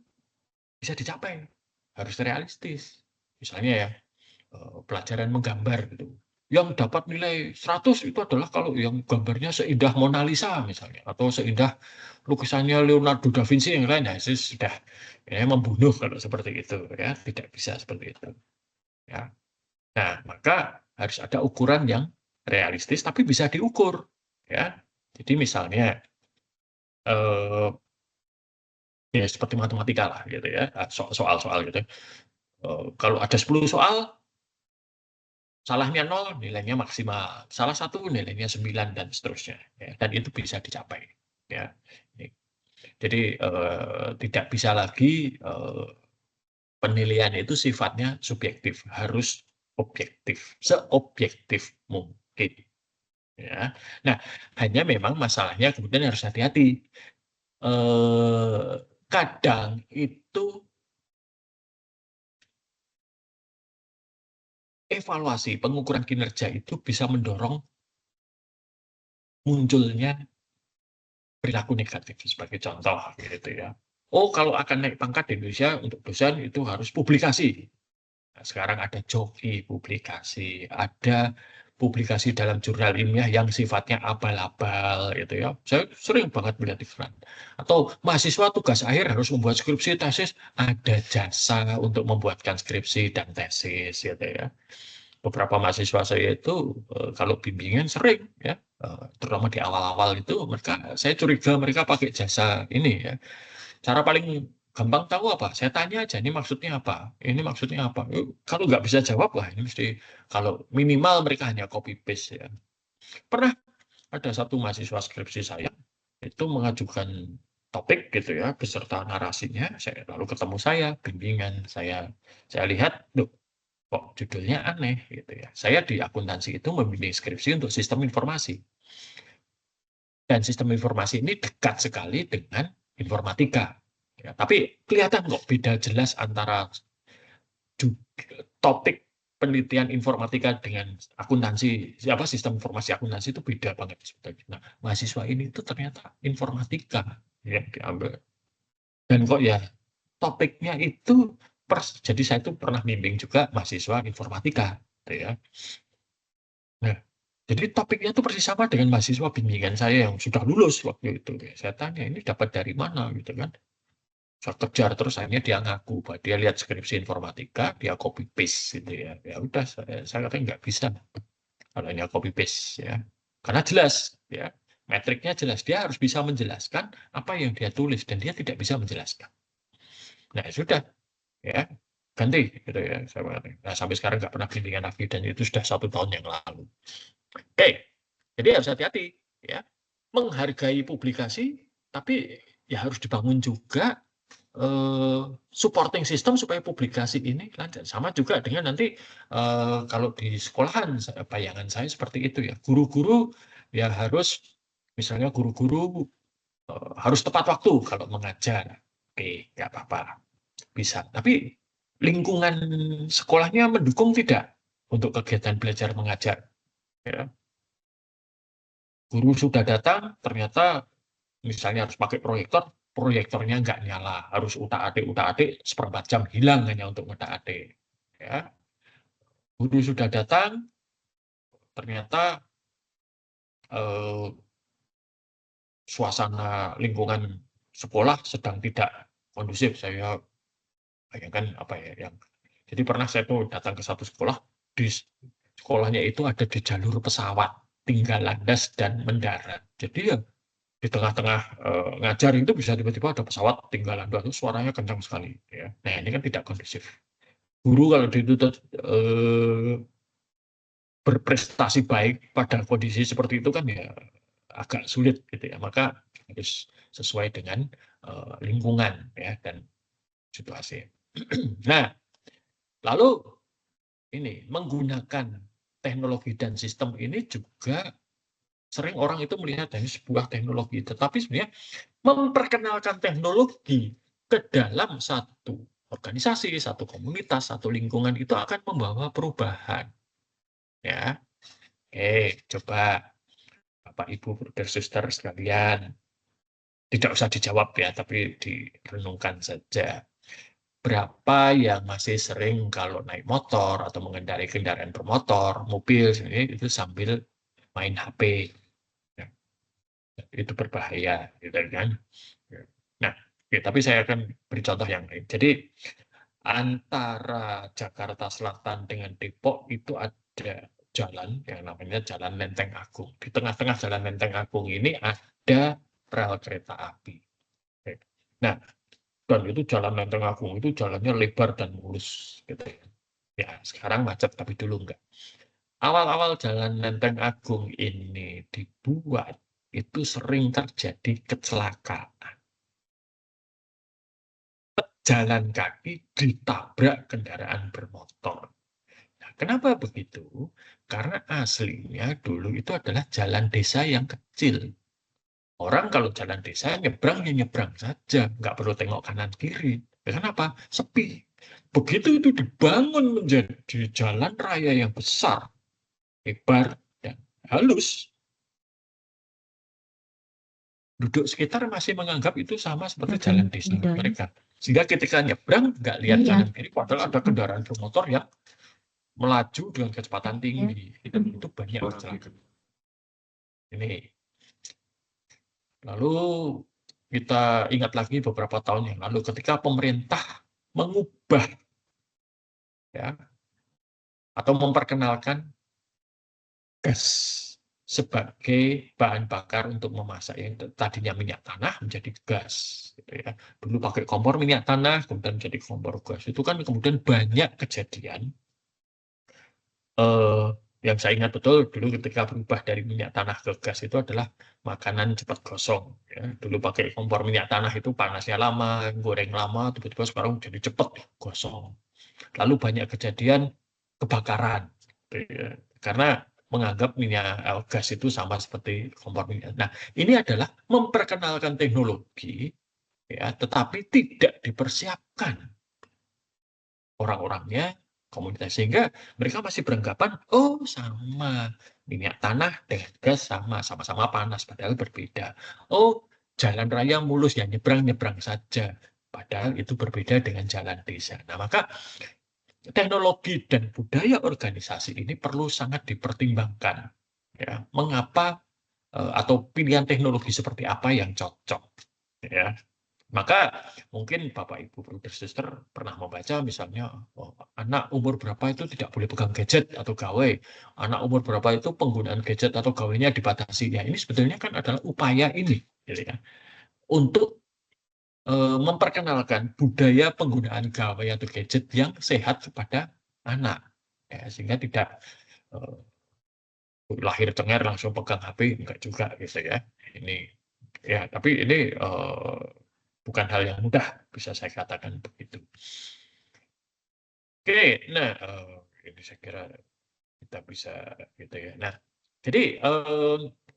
bisa dicapai, harus realistis. Misalnya ya pelajaran menggambar gitu. Yang dapat nilai 100 itu adalah kalau yang gambarnya seindah Mona Lisa misalnya, atau seindah lukisannya Leonardo da Vinci yang lain. Nah, itu sudah ya, membunuh kalau seperti itu ya, tidak bisa seperti itu. Ya. Nah, maka harus ada ukuran yang realistis tapi bisa diukur, ya. Jadi misalnya ya seperti matematika lah gitu ya, soal-soal gitu. Kalau ada 10 soal, salahnya 0, nilainya maksimal. Salah 1 nilainya 9 dan seterusnya, ya. Dan itu bisa dicapai, ya. Jadi tidak bisa lagi penilaian itu sifatnya subjektif, harus objektif, seobjektif mungkin. Ya. Nah, hanya memang masalahnya kemudian harus hati-hati. Kadang itu evaluasi pengukuran kinerja itu bisa mendorong munculnya perilaku negatif sebagai contoh gitu ya. Oh, kalau akan naik pangkat di Indonesia untuk dosen itu harus publikasi. Nah, sekarang ada joki publikasi, ada publikasi dalam jurnal ilmiah yang sifatnya abal-abal gitu ya. Saya sering banget melihat iklan. Atau mahasiswa tugas akhir harus membuat skripsi tesis, ada jasa untuk membuatkan skripsi dan tesis gitu ya. Beberapa mahasiswa saya itu kalau bimbingan sering ya, terutama di awal-awal itu mereka saya curiga mereka pakai jasa ini ya. Cara paling gampang tahu apa? Saya tanya aja, ini maksudnya apa? Ini maksudnya apa? Kalau nggak bisa jawab, wah ini mesti, kalau minimal mereka hanya copy paste ya. Pernah ada satu mahasiswa skripsi saya, itu mengajukan topik gitu ya, beserta narasinya, saya lalu ketemu saya, bimbingan, saya lihat, loh, kok judulnya aneh gitu ya. Saya di akuntansi itu membimbing skripsi untuk sistem informasi. Dan sistem informasi ini dekat sekali dengan informatika. Ya, tapi kelihatan kok beda jelas antara topik penelitian informatika dengan akuntansi, sistem informasi akuntansi itu beda banget sebetulnya. Nah, mahasiswa ini itu ternyata informatika yang diambil. Dan kok ya topiknya itu jadi saya itu pernah bimbing juga mahasiswa informatika, gitu ya. Nah, jadi topiknya itu persis sama dengan mahasiswa bimbingan saya yang sudah lulus waktu itu. Saya tanya, ini dapat dari mana gitu kan? Saya kejar terus akhirnya dia ngaku bahwa dia lihat skripsi informatika, dia copy paste gitu ya. Ya udah saya katanya nggak bisa kalau ini copy paste ya. Karena jelas ya, metriknya jelas, dia harus bisa menjelaskan apa yang dia tulis dan dia tidak bisa menjelaskan. Nah, sudah ya, ganti gitu ya. Nah, sampai sekarang nggak pernah bimbingan lagi dan itu sudah 1 tahun yang lalu. Oke, jadi harus hati-hati ya. Menghargai publikasi, tapi ya harus dibangun juga supporting system supaya publikasi ini lancar. Sama juga dengan nanti kalau di sekolahan, bayangan saya seperti itu ya. Guru-guru ya harus, misalnya guru-guru harus tepat waktu kalau mengajar. Oke, nggak apa-apa, bisa. Tapi lingkungan sekolahnya mendukung tidak untuk kegiatan belajar mengajar. Ya. Guru sudah datang, ternyata misalnya harus pakai proyektor, proyektornya nggak nyala, harus utak-atik seperempat jam hilang hanya untuk utak-atik. Ya. Guru sudah datang, ternyata suasana lingkungan sekolah sedang tidak kondusif. Saya bayangkan apa ya yang. Jadi pernah saya tuh datang ke satu sekolah, di sekolahnya itu ada di jalur pesawat, tinggal landas dan mendarat. Jadi ya di tengah-tengah ngajar itu bisa tiba-tiba ada pesawat tinggal landas, itu suaranya kencang sekali. Ya. Nah ini kan tidak kondusif. Guru kalau dituntut berprestasi baik pada kondisi seperti itu kan ya agak sulit gitu ya. Maka harus sesuai dengan lingkungan ya dan situasi. Nah, lalu ini menggunakan teknologi dan sistem ini juga sering orang itu melihat dari sebuah teknologi, tetapi sebenarnya memperkenalkan teknologi ke dalam satu organisasi, satu komunitas, satu lingkungan itu akan membawa perubahan. Ya, coba Bapak Ibu Brother Sister sekalian, tidak usah dijawab ya, tapi direnungkan saja. Berapa yang masih sering kalau naik motor atau mengendarai kendaraan bermotor, mobil, itu sambil main HP. Ya, itu berbahaya, gitu kan. Nah, ya, tapi saya akan beri contoh yang lain. Jadi, antara Jakarta Selatan dengan Depok itu ada jalan yang namanya Jalan Lenteng Agung. Di tengah-tengah Jalan Lenteng Agung ini ada rel kereta api. Nah, dan itu Jalan Lenteng Agung itu jalannya lebar dan mulus. Gitu. Ya, sekarang macet, tapi dulu enggak. Awal-awal Jalan Lenteng Agung ini dibuat, itu sering terjadi kecelakaan. Jalan kaki ditabrak kendaraan bermotor. Nah, kenapa begitu? Karena aslinya dulu itu adalah jalan desa yang kecil. Orang kalau jalan desa nyebrang ya nyebrang saja, nggak perlu tengok kanan kiri. Ya kenapa? Sepi. Begitu itu dibangun menjadi jalan raya yang besar, lebar, dan halus, duduk sekitar masih menganggap itu sama seperti jalan desa mereka. Sehingga ketika nyebrang nggak lihat kanan kiri, padahal ada kendaraan bermotor yang melaju dengan kecepatan tinggi. Itu banyak kecelakaan. Ini. Lalu kita ingat lagi beberapa tahun yang lalu ketika pemerintah mengubah ya atau memperkenalkan gas sebagai bahan bakar untuk memasak yang tadinya minyak tanah menjadi gas gitu ya. Dulu pakai kompor minyak tanah kemudian jadi kompor gas. Itu kan kemudian banyak kejadian yang saya ingat betul dulu ketika berubah dari minyak tanah ke gas itu adalah makanan cepat gosong. Ya. Dulu pakai kompor minyak tanah itu panasnya lama, goreng lama, tiba-tiba sekarang jadi cepat gosong. Lalu banyak kejadian kebakaran, ya. Karena menganggap minyak gas itu sama seperti kompor minyak. Nah, ini adalah memperkenalkan teknologi, ya, tetapi tidak dipersiapkan orang-orangnya, komunitas, sehingga mereka masih beranggapan, oh sama, minyak tanah dengan gas sama-sama panas, padahal berbeda. Oh, jalan raya mulus, ya nyebrang-nyebrang saja, padahal itu berbeda dengan jalan desa. Nah, maka teknologi dan budaya organisasi ini perlu sangat dipertimbangkan. Ya, mengapa atau pilihan teknologi seperti apa yang cocok. Ya. Maka mungkin Bapak Ibu Brother Sister pernah membaca misalnya anak umur berapa itu tidak boleh pegang gadget atau gawai. Anak umur berapa itu penggunaan gadget atau gawainya dibatasi. Ya, ini sebetulnya kan adalah upaya ini gitu ya, untuk memperkenalkan budaya penggunaan gawai atau gadget yang sehat kepada anak. Ya, sehingga tidak lahir cengar langsung pegang HP, enggak juga gitu ya. Ini ya, tapi ini bukan hal yang mudah, bisa saya katakan begitu. Oke, nah ini saya kira kita bisa gitu ya. Nah, jadi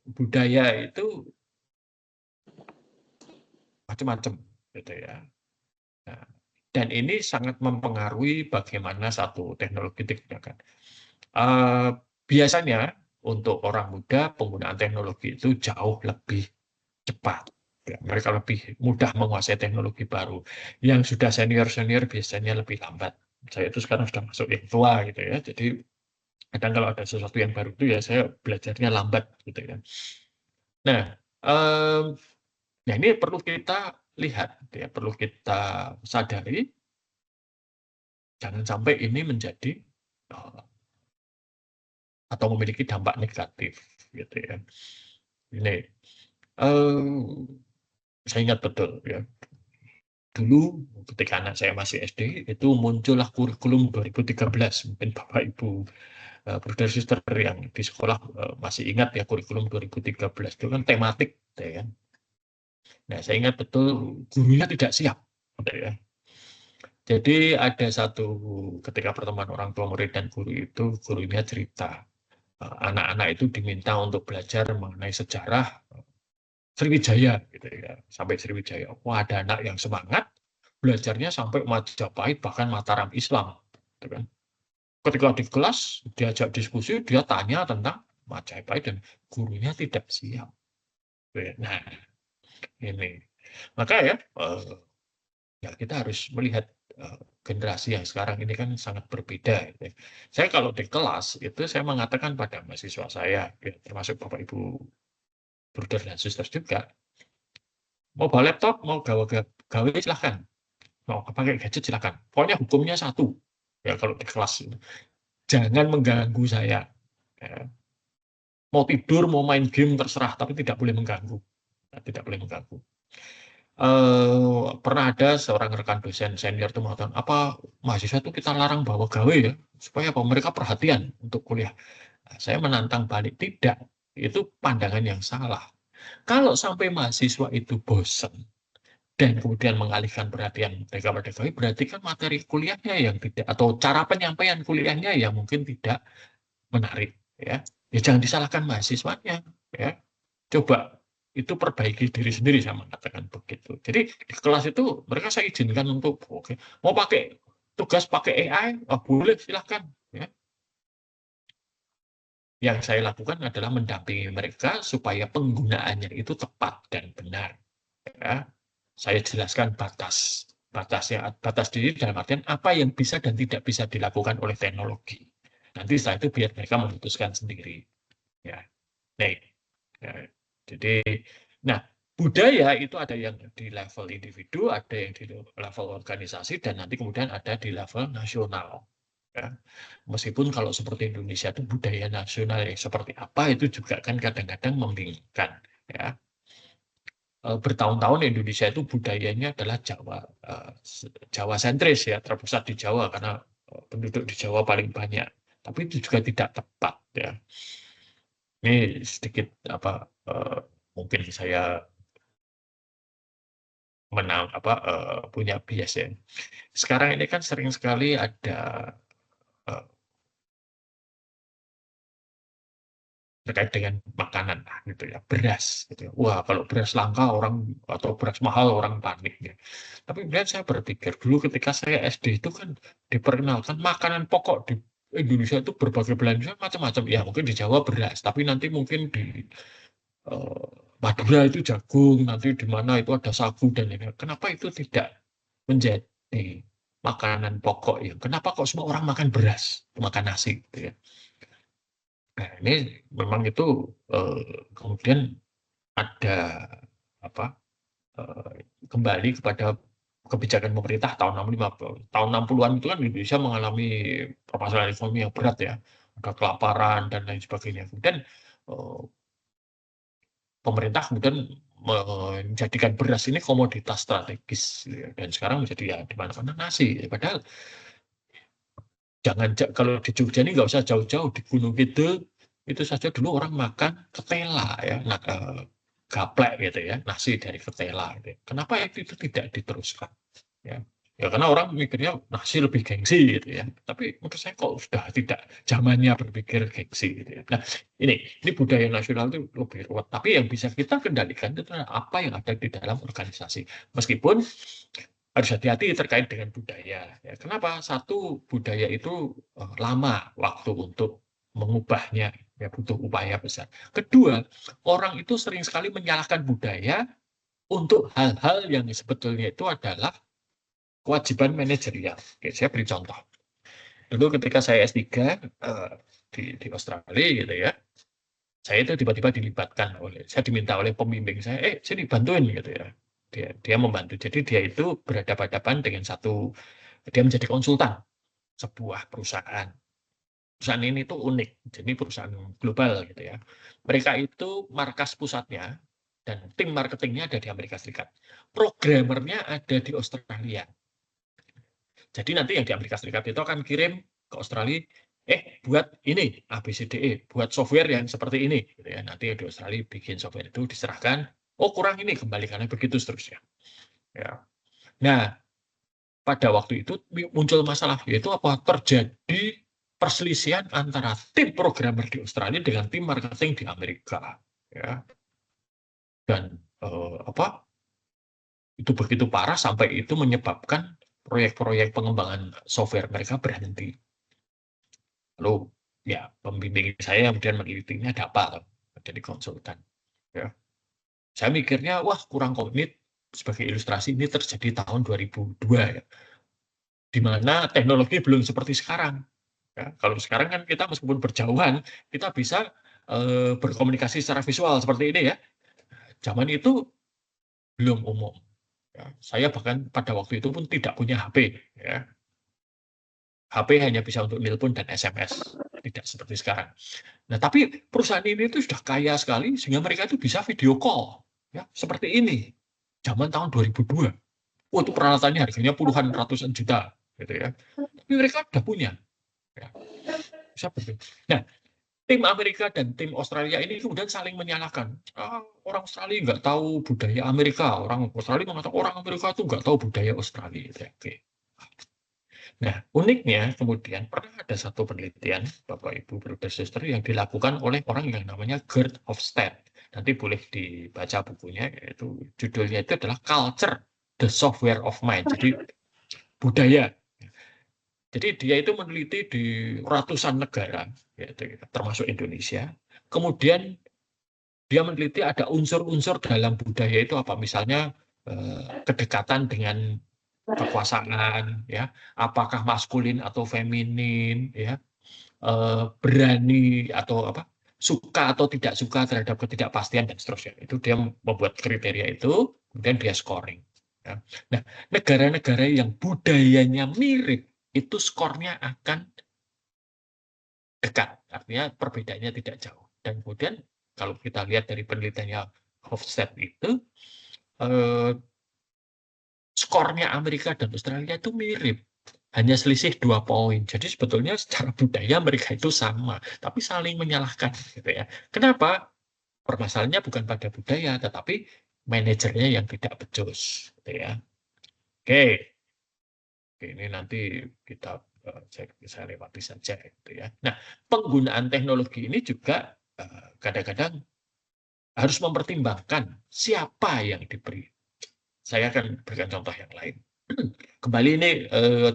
budaya itu macam-macam gitu ya. Nah, dan ini sangat mempengaruhi bagaimana satu teknologi digunakan. Biasanya untuk orang muda penggunaan teknologi itu jauh lebih cepat. Ya, mereka lebih mudah menguasai teknologi baru. Yang sudah senior-senior biasanya lebih lambat. Saya itu sekarang sudah masuk yang tua gitu ya. Jadi kadang kalau ada sesuatu yang baru itu ya saya belajarnya lambat gitu ya. Nah, nah ini perlu kita lihat, ya, perlu kita sadari, jangan sampai ini menjadi atau memiliki dampak negatif, gitu ya. Ini saya ingat betul ya. Dulu ketika anak saya masih SD itu muncullah kurikulum 2013, mungkin Bapak Ibu brother sister yang di sekolah masih ingat ya kurikulum 2013 itu kan tematik, ya kan. Nah saya ingat betul gurunya tidak siap, ya. Jadi ada satu ketika pertemuan orang tua murid dan guru itu gurunya cerita anak-anak itu diminta untuk belajar mengenai sejarah Sriwijaya, gitu ya, sampai Sriwijaya. Wah, ada anak yang semangat belajarnya sampai Majapahit bahkan Mataram Islam, gitu kan. Ketika di kelas diajak diskusi, dia tanya tentang Majapahit dan gurunya tidak siap. Nah, ini maka ya kita harus melihat generasi yang sekarang ini kan sangat berbeda. Gitu. Saya kalau di kelas itu saya mengatakan pada mahasiswa saya, ya, termasuk Bapak Ibu brother dan sister juga, mau bawa laptop, mau gawe silahkan, mau pakai gadget silahkan. Pokoknya hukumnya satu, ya kalau di kelas itu. Jangan mengganggu saya. Ya. Mau tidur, mau main game terserah, tapi tidak boleh mengganggu. Tidak boleh mengganggu. Pernah ada seorang rekan dosen senior itu mengatakan, apa mahasiswa itu kita larang bawa gawe ya, supaya apa mereka perhatian untuk kuliah. Nah, saya menantang balik, tidak. Itu pandangan yang salah. Kalau sampai mahasiswa itu bosan dan kemudian mengalihkan perhatian mereka pada gawe, berarti kan materi kuliahnya yang tidak, atau cara penyampaian kuliahnya yang mungkin tidak menarik. Ya, ya jangan disalahkan mahasiswanya. Ya, coba itu perbaiki diri sendiri, saya mengatakan begitu. Jadi di kelas itu mereka saya izinkan untuk oke, mau pakai tugas pakai AI, oh, boleh silahkan. Ya. Yang saya lakukan adalah mendampingi mereka supaya penggunaannya itu tepat dan benar. Ya. Saya jelaskan batas diri dalam artian apa yang bisa dan tidak bisa dilakukan oleh teknologi. Nanti setelah itu biar mereka memutuskan sendiri. Ya. Nah, ya. Jadi, nah budaya itu ada yang di level individu, ada yang di level organisasi, dan nanti kemudian ada di level nasional. Ya. Meskipun kalau seperti Indonesia itu budaya nasional yang seperti apa itu juga kan kadang-kadang membingungkan. Ya. Bertahun-tahun Indonesia itu budayanya adalah Jawa sentris ya, terpusat di Jawa karena penduduk di Jawa paling banyak. Tapi itu juga tidak tepat ya. Ini sedikit mungkin saya punya bias ya. Sekarang ini kan sering sekali ada terkait dengan makanan gitu ya, beras gitu ya. Wah, kalau beras langka orang atau beras mahal orang panik ya. Tapi kemudian saya berpikir dulu ketika saya SD itu kan diperkenalkan makanan pokok di Indonesia itu berbagai belahan macam-macam. Ya mungkin di Jawa beras, tapi nanti mungkin di Madura itu jagung, nanti di mana itu ada sagu dan lain-lain. Kenapa itu tidak menjadi makanan pokok ya? Kenapa kok semua orang makan beras, makan nasi gitu ya? Nah, ini memang itu kemudian ada apa kembali kepada kebijakan pemerintah tahun 65 tahun 60-an itu kan Indonesia mengalami permasalahan ekonomi yang berat ya, ada kelaparan dan lain sebagainya. Kemudian pemerintah kemudian menjadikan beras ini komoditas strategis ya. Dan sekarang menjadi ya di mana-mana nasi. Padahal kalau di Jogja ini nggak usah jauh-jauh, di Gunung Kidul itu saja dulu orang makan ketela ya. Nah, gaplek gitu ya, nasi dari ketela gitu. Kenapa itu tidak diteruskan? Ya. Ya karena orang mikirnya nasi lebih gengsi gitu ya. Tapi menurut saya kok sudah tidak zamannya berpikir gengsi gitu ya. Nah, ini budaya nasional itu lebih ruwet. Tapi yang bisa kita kendalikan itu adalah apa yang ada di dalam organisasi. Meskipun harus hati-hati terkait dengan budaya. Ya, kenapa? Satu, budaya itu lama waktu untuk mengubahnya, ya butuh upaya besar. Kedua, orang itu sering sekali menyalahkan budaya untuk hal-hal yang sebetulnya itu adalah kewajiban manajerial. Oke, saya beri contoh. Dulu ketika saya S3 di Australia gitu ya, saya itu tiba-tiba dilibatkan saya diminta oleh pembimbing saya, sini bantuin gitu ya. Dia membantu. Jadi dia itu berhadapan-hadapan dengan dia menjadi konsultan sebuah perusahaan. Perusahaan ini tuh unik, jadi perusahaan global gitu ya. Mereka itu markas pusatnya dan tim marketingnya ada di Amerika Serikat. Programmernya ada di Australia. Jadi nanti yang di Amerika Serikat itu akan kirim ke Australia, buat ini ABCDE, buat software yang seperti ini, gitu ya. Nanti yang di Australia bikin software itu diserahkan, kurang ini kembalikannya begitu seterusnya. Ya. Nah, pada waktu itu muncul masalah, yaitu apa? Terjadi perselisihan antara tim programmer di Australia dengan tim marketing di Amerika. Ya. Dan itu begitu parah sampai itu menyebabkan proyek-proyek pengembangan software mereka berhenti. Lalu ya pembimbing saya kemudian menelitinya ada apa jadi konsultan. Ya. Saya mikirnya wah kurang komit. Sebagai ilustrasi ini terjadi tahun 2002 ya, di mana teknologi belum seperti sekarang. Ya, kalau sekarang kan kita meskipun berjauhan kita bisa berkomunikasi secara visual seperti ini ya. Zaman itu belum umum. Ya, saya bahkan pada waktu itu pun tidak punya HP. Ya. HP hanya bisa untuk nelpon dan SMS, tidak seperti sekarang. Nah, tapi perusahaan ini itu sudah kaya sekali sehingga mereka itu bisa video call, ya seperti ini. Zaman tahun 2002. Wah, itu peralatannya harganya puluhan ratusan juta, gitu ya. Tapi mereka sudah punya. Ya. Bisa begitu. Nah, tim Amerika dan tim Australia ini kemudian saling menyalahkan. Orang Australia nggak tahu budaya Amerika, orang Australia mengatakan orang Amerika itu nggak tahu budaya Australia. Oke. Nah, uniknya kemudian pernah ada satu penelitian, Bapak Ibu Brother Sister, yang dilakukan oleh orang yang namanya Gerd Hofstede. Nanti boleh dibaca bukunya, yaitu judulnya itu adalah Culture, the Software of Mind. Jadi budaya. Jadi dia itu meneliti di ratusan negara, yaitu, termasuk Indonesia. Kemudian dia meneliti ada unsur-unsur dalam budaya itu apa, misalnya kedekatan dengan kekuasaan, ya, apakah maskulin atau feminin, ya, berani atau apa, suka atau tidak suka terhadap ketidakpastian dan seterusnya. Itu dia membuat kriteria itu, kemudian dia scoring. Ya. Nah, negara-negara yang budayanya mirip itu skornya akan dekat, artinya perbedaannya tidak jauh. Dan kemudian kalau kita lihat dari penelitiannya Hofstede itu, skornya Amerika dan Australia itu mirip, hanya selisih 2 poin. Jadi sebetulnya secara budaya mereka itu sama, tapi saling menyalahkan, gitu ya. Kenapa? Permasalahannya bukan pada budaya, tetapi manajernya yang tidak becus, gitu ya. Oke, ini nanti kita saya lewati saja, gitu ya. Nah, penggunaan teknologi ini juga kadang-kadang harus mempertimbangkan siapa yang diberi. Saya akan berikan contoh yang lain. Kembali ini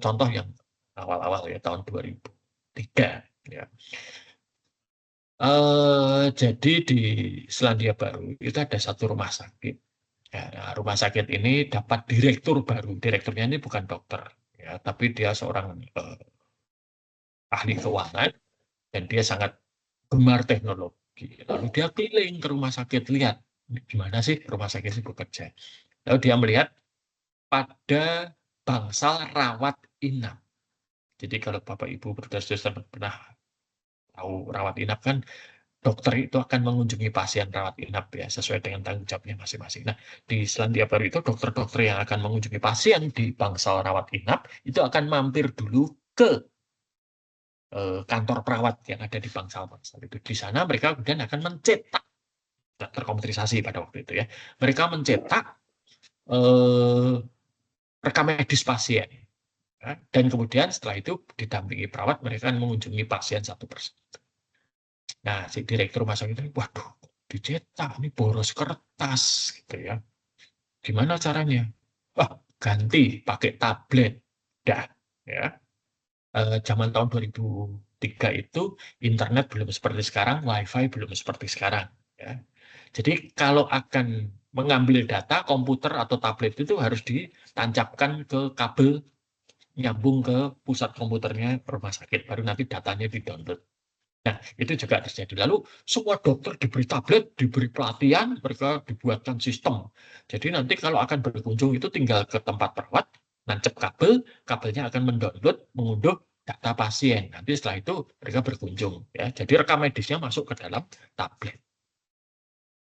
contoh yang awal-awal ya, tahun 2003 ya. Jadi di Selandia Baru itu ada satu rumah sakit. Ya, nah, rumah sakit ini dapat direktur baru. Direkturnya ini bukan dokter, ya, tapi dia seorang ahli keuangan dan dia sangat gemar teknologi. Lalu dia keliling ke rumah sakit, lihat gimana sih rumah sakit ini bekerja. Lalu dia melihat pada bangsal rawat inap. Jadi kalau Bapak Ibu Brother-Sister pernah tahu rawat inap kan, dokter itu akan mengunjungi pasien rawat inap ya sesuai dengan tanggung jawabnya masing-masing. Nah, di Selandia Baru itu dokter-dokter yang akan mengunjungi pasien di bangsal rawat inap itu akan mampir dulu ke kantor perawat yang ada di bangsal-bangsal itu. Di sana mereka kemudian akan mencetak terkomputerisasi pada waktu itu ya. Mereka mencetak rekam medis pasien. Ya, dan kemudian setelah itu didampingi perawat, mereka akan mengunjungi pasien satu persatu. Nah, si direktur rumah sakit itu, waduh, dicetak, ini boros kertas, gitu ya. Gimana caranya? Wah, ganti pakai tablet. Dah, ya. Zaman tahun 2003 itu internet belum seperti sekarang, WiFi belum seperti sekarang. Ya. Jadi kalau akan mengambil data komputer atau tablet itu harus ditancapkan ke kabel nyambung ke pusat komputernya rumah sakit, baru nanti datanya di-download. Nah, itu juga terjadi. Lalu semua dokter diberi tablet, diberi pelatihan, mereka dibuatkan sistem. Jadi nanti kalau akan berkunjung itu tinggal ke tempat perawat, nancep kabel, kabelnya akan mendownload, mengunduh data pasien. Nanti setelah itu mereka berkunjung. Ya. Jadi rekam medisnya masuk ke dalam tablet.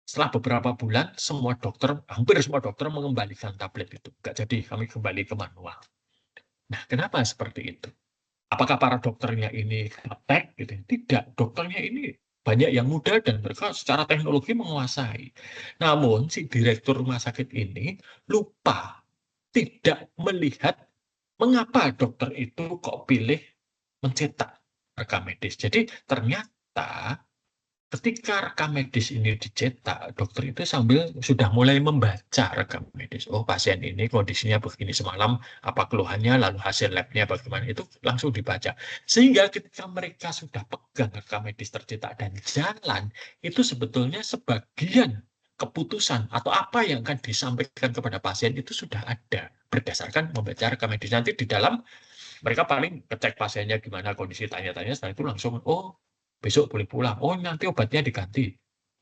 Setelah beberapa bulan, hampir semua dokter mengembalikan tablet itu. Nggak jadi, kami kembali ke manual. Nah, kenapa seperti itu? Apakah para dokternya ini gaptek? Gitu? Tidak, dokternya ini banyak yang muda dan mereka secara teknologi menguasai. Namun, si direktur rumah sakit ini lupa, tidak melihat mengapa dokter itu kok pilih mencetak rekam medis. Jadi, ternyata ketika rekam medis ini dicetak, dokter itu sudah mulai membaca rekam medis. Oh, pasien ini kondisinya begini semalam, apa keluhannya, lalu hasil labnya bagaimana, itu langsung dibaca. Sehingga ketika mereka sudah pegang rekam medis tercetak dan jalan, itu sebetulnya sebagian keputusan atau apa yang akan disampaikan kepada pasien itu sudah ada berdasarkan membaca rekam medis. Nanti di dalam mereka paling ngecek pasiennya gimana kondisi, tanya-tanya, setelah itu langsung, oh, besok boleh pulang. Oh, nanti obatnya diganti.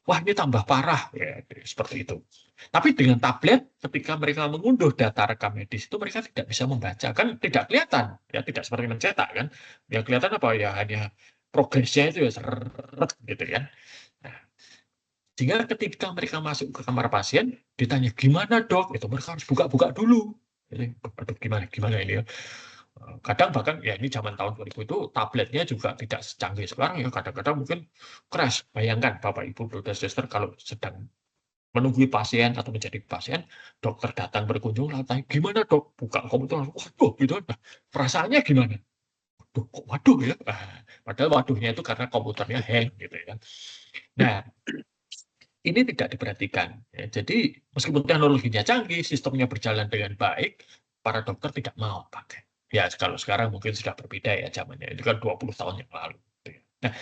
Wah, ini tambah parah. Ya, seperti itu. Tapi dengan tablet, ketika mereka mengunduh data rekam medis, itu mereka tidak bisa membaca. Kan tidak kelihatan. Ya, tidak seperti mencetak. Kan. Yang kelihatan apa? Ya, hanya progresnya itu ya seret, gitu kan. Nah, sehingga ketika mereka masuk ke kamar pasien, ditanya, gimana dok? Itu mereka harus buka-buka dulu. Jadi, aduh, gimana ini ya. Kadang bahkan ya ini zaman tahun 2000 itu tabletnya juga tidak secanggih sekarang ya, kadang-kadang mungkin crash. Bayangkan Bapak Ibu brother sister kalau sedang menunggu pasien atau menjadi pasien, dokter datang berkunjung lalu tanya, gimana dok? Buka komputer langsung, waduh gitu. Nah, perasaannya gimana? Waduh, kok waduh ya? Padahal waduhnya itu karena komputernya hang gitu ya. Nah, ini tidak diperhatikan. Ya, jadi meskipun teknologinya canggih, sistemnya berjalan dengan baik, para dokter tidak mau pakai. Ya, kalau sekarang mungkin sudah berbeda ya zamannya. Itu kan 20 tahun yang lalu. Nah,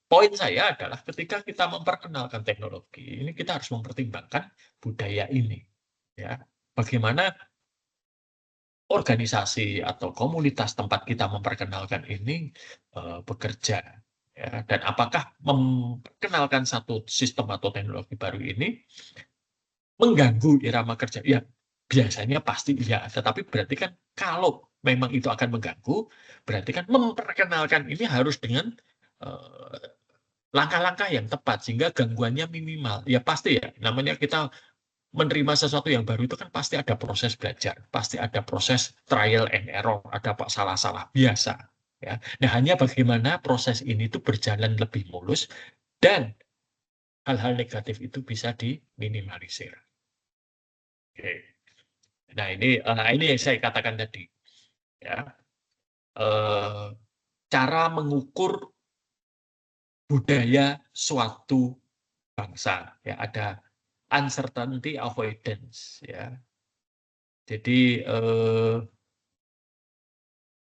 poin saya adalah ketika kita memperkenalkan teknologi, ini kita harus mempertimbangkan budaya ini. Ya, bagaimana organisasi atau komunitas tempat kita memperkenalkan ini bekerja. Ya, dan apakah memperkenalkan satu sistem atau teknologi baru ini mengganggu irama kerja? Ya, biasanya pasti iya. Tetapi berarti kan kalau memang itu akan mengganggu, berarti kan memperkenalkan ini harus dengan langkah-langkah yang tepat sehingga gangguannya minimal. Ya pasti ya, namanya kita menerima sesuatu yang baru itu kan pasti ada proses belajar, pasti ada proses trial and error, ada pak salah-salah biasa. Ya. Nah, hanya bagaimana proses ini tuh berjalan lebih mulus dan hal-hal negatif itu bisa diminimalisir. Oke. Nah, ini yang saya katakan tadi. Ya. Cara mengukur budaya suatu bangsa. Ya, ada uncertainty avoidance. Ya. Jadi,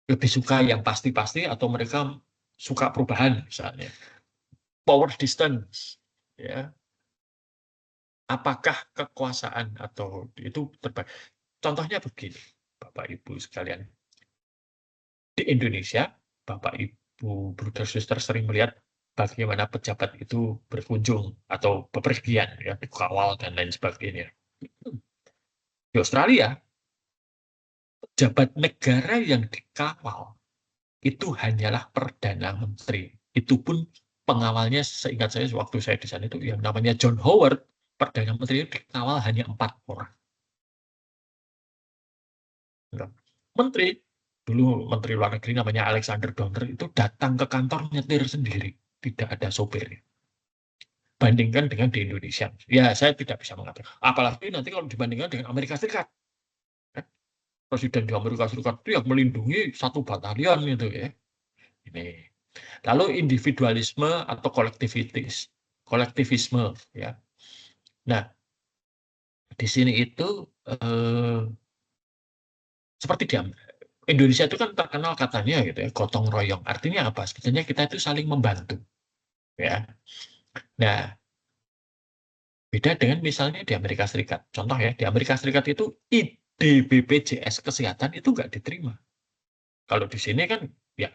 lebih suka yang pasti-pasti atau mereka suka perubahan misalnya. Power distance. Ya. Apakah kekuasaan atau itu terbaik? Contohnya begini, Bapak Ibu sekalian. Di Indonesia, Bapak Ibu brother sister sering melihat bagaimana pejabat itu berkunjung atau bepergian, ya, kawal dan lain sebagainya. Di Australia, pejabat negara yang dikawal itu hanyalah Perdana Menteri. Itu pun pengawalnya, seingat saya waktu saya di sana itu yang namanya John Howard, Perdana Menteri itu dikawal hanya 4 orang. Menteri, dulu Menteri Luar Negeri namanya Alexander Donner itu datang ke kantor nyetir sendiri, tidak ada sopirnya. bandingkan dengan di Indonesia. Ya, saya tidak bisa mengatakan. Apalagi nanti kalau dibandingkan dengan Amerika Serikat. Presiden di Amerika Serikat itu yang melindungi satu batalion gitu ya. Ini. Lalu individualisme atau kolektivisme ya. Nah, di sini itu seperti di Indonesia itu kan terkenal katanya gitu ya, gotong royong. Artinya apa? Sebetulnya kita itu saling membantu ya. Nah, beda dengan misalnya di Amerika Serikat. Contoh ya, di Amerika Serikat itu ide BPJS kesehatan itu nggak diterima. Kalau di sini kan ya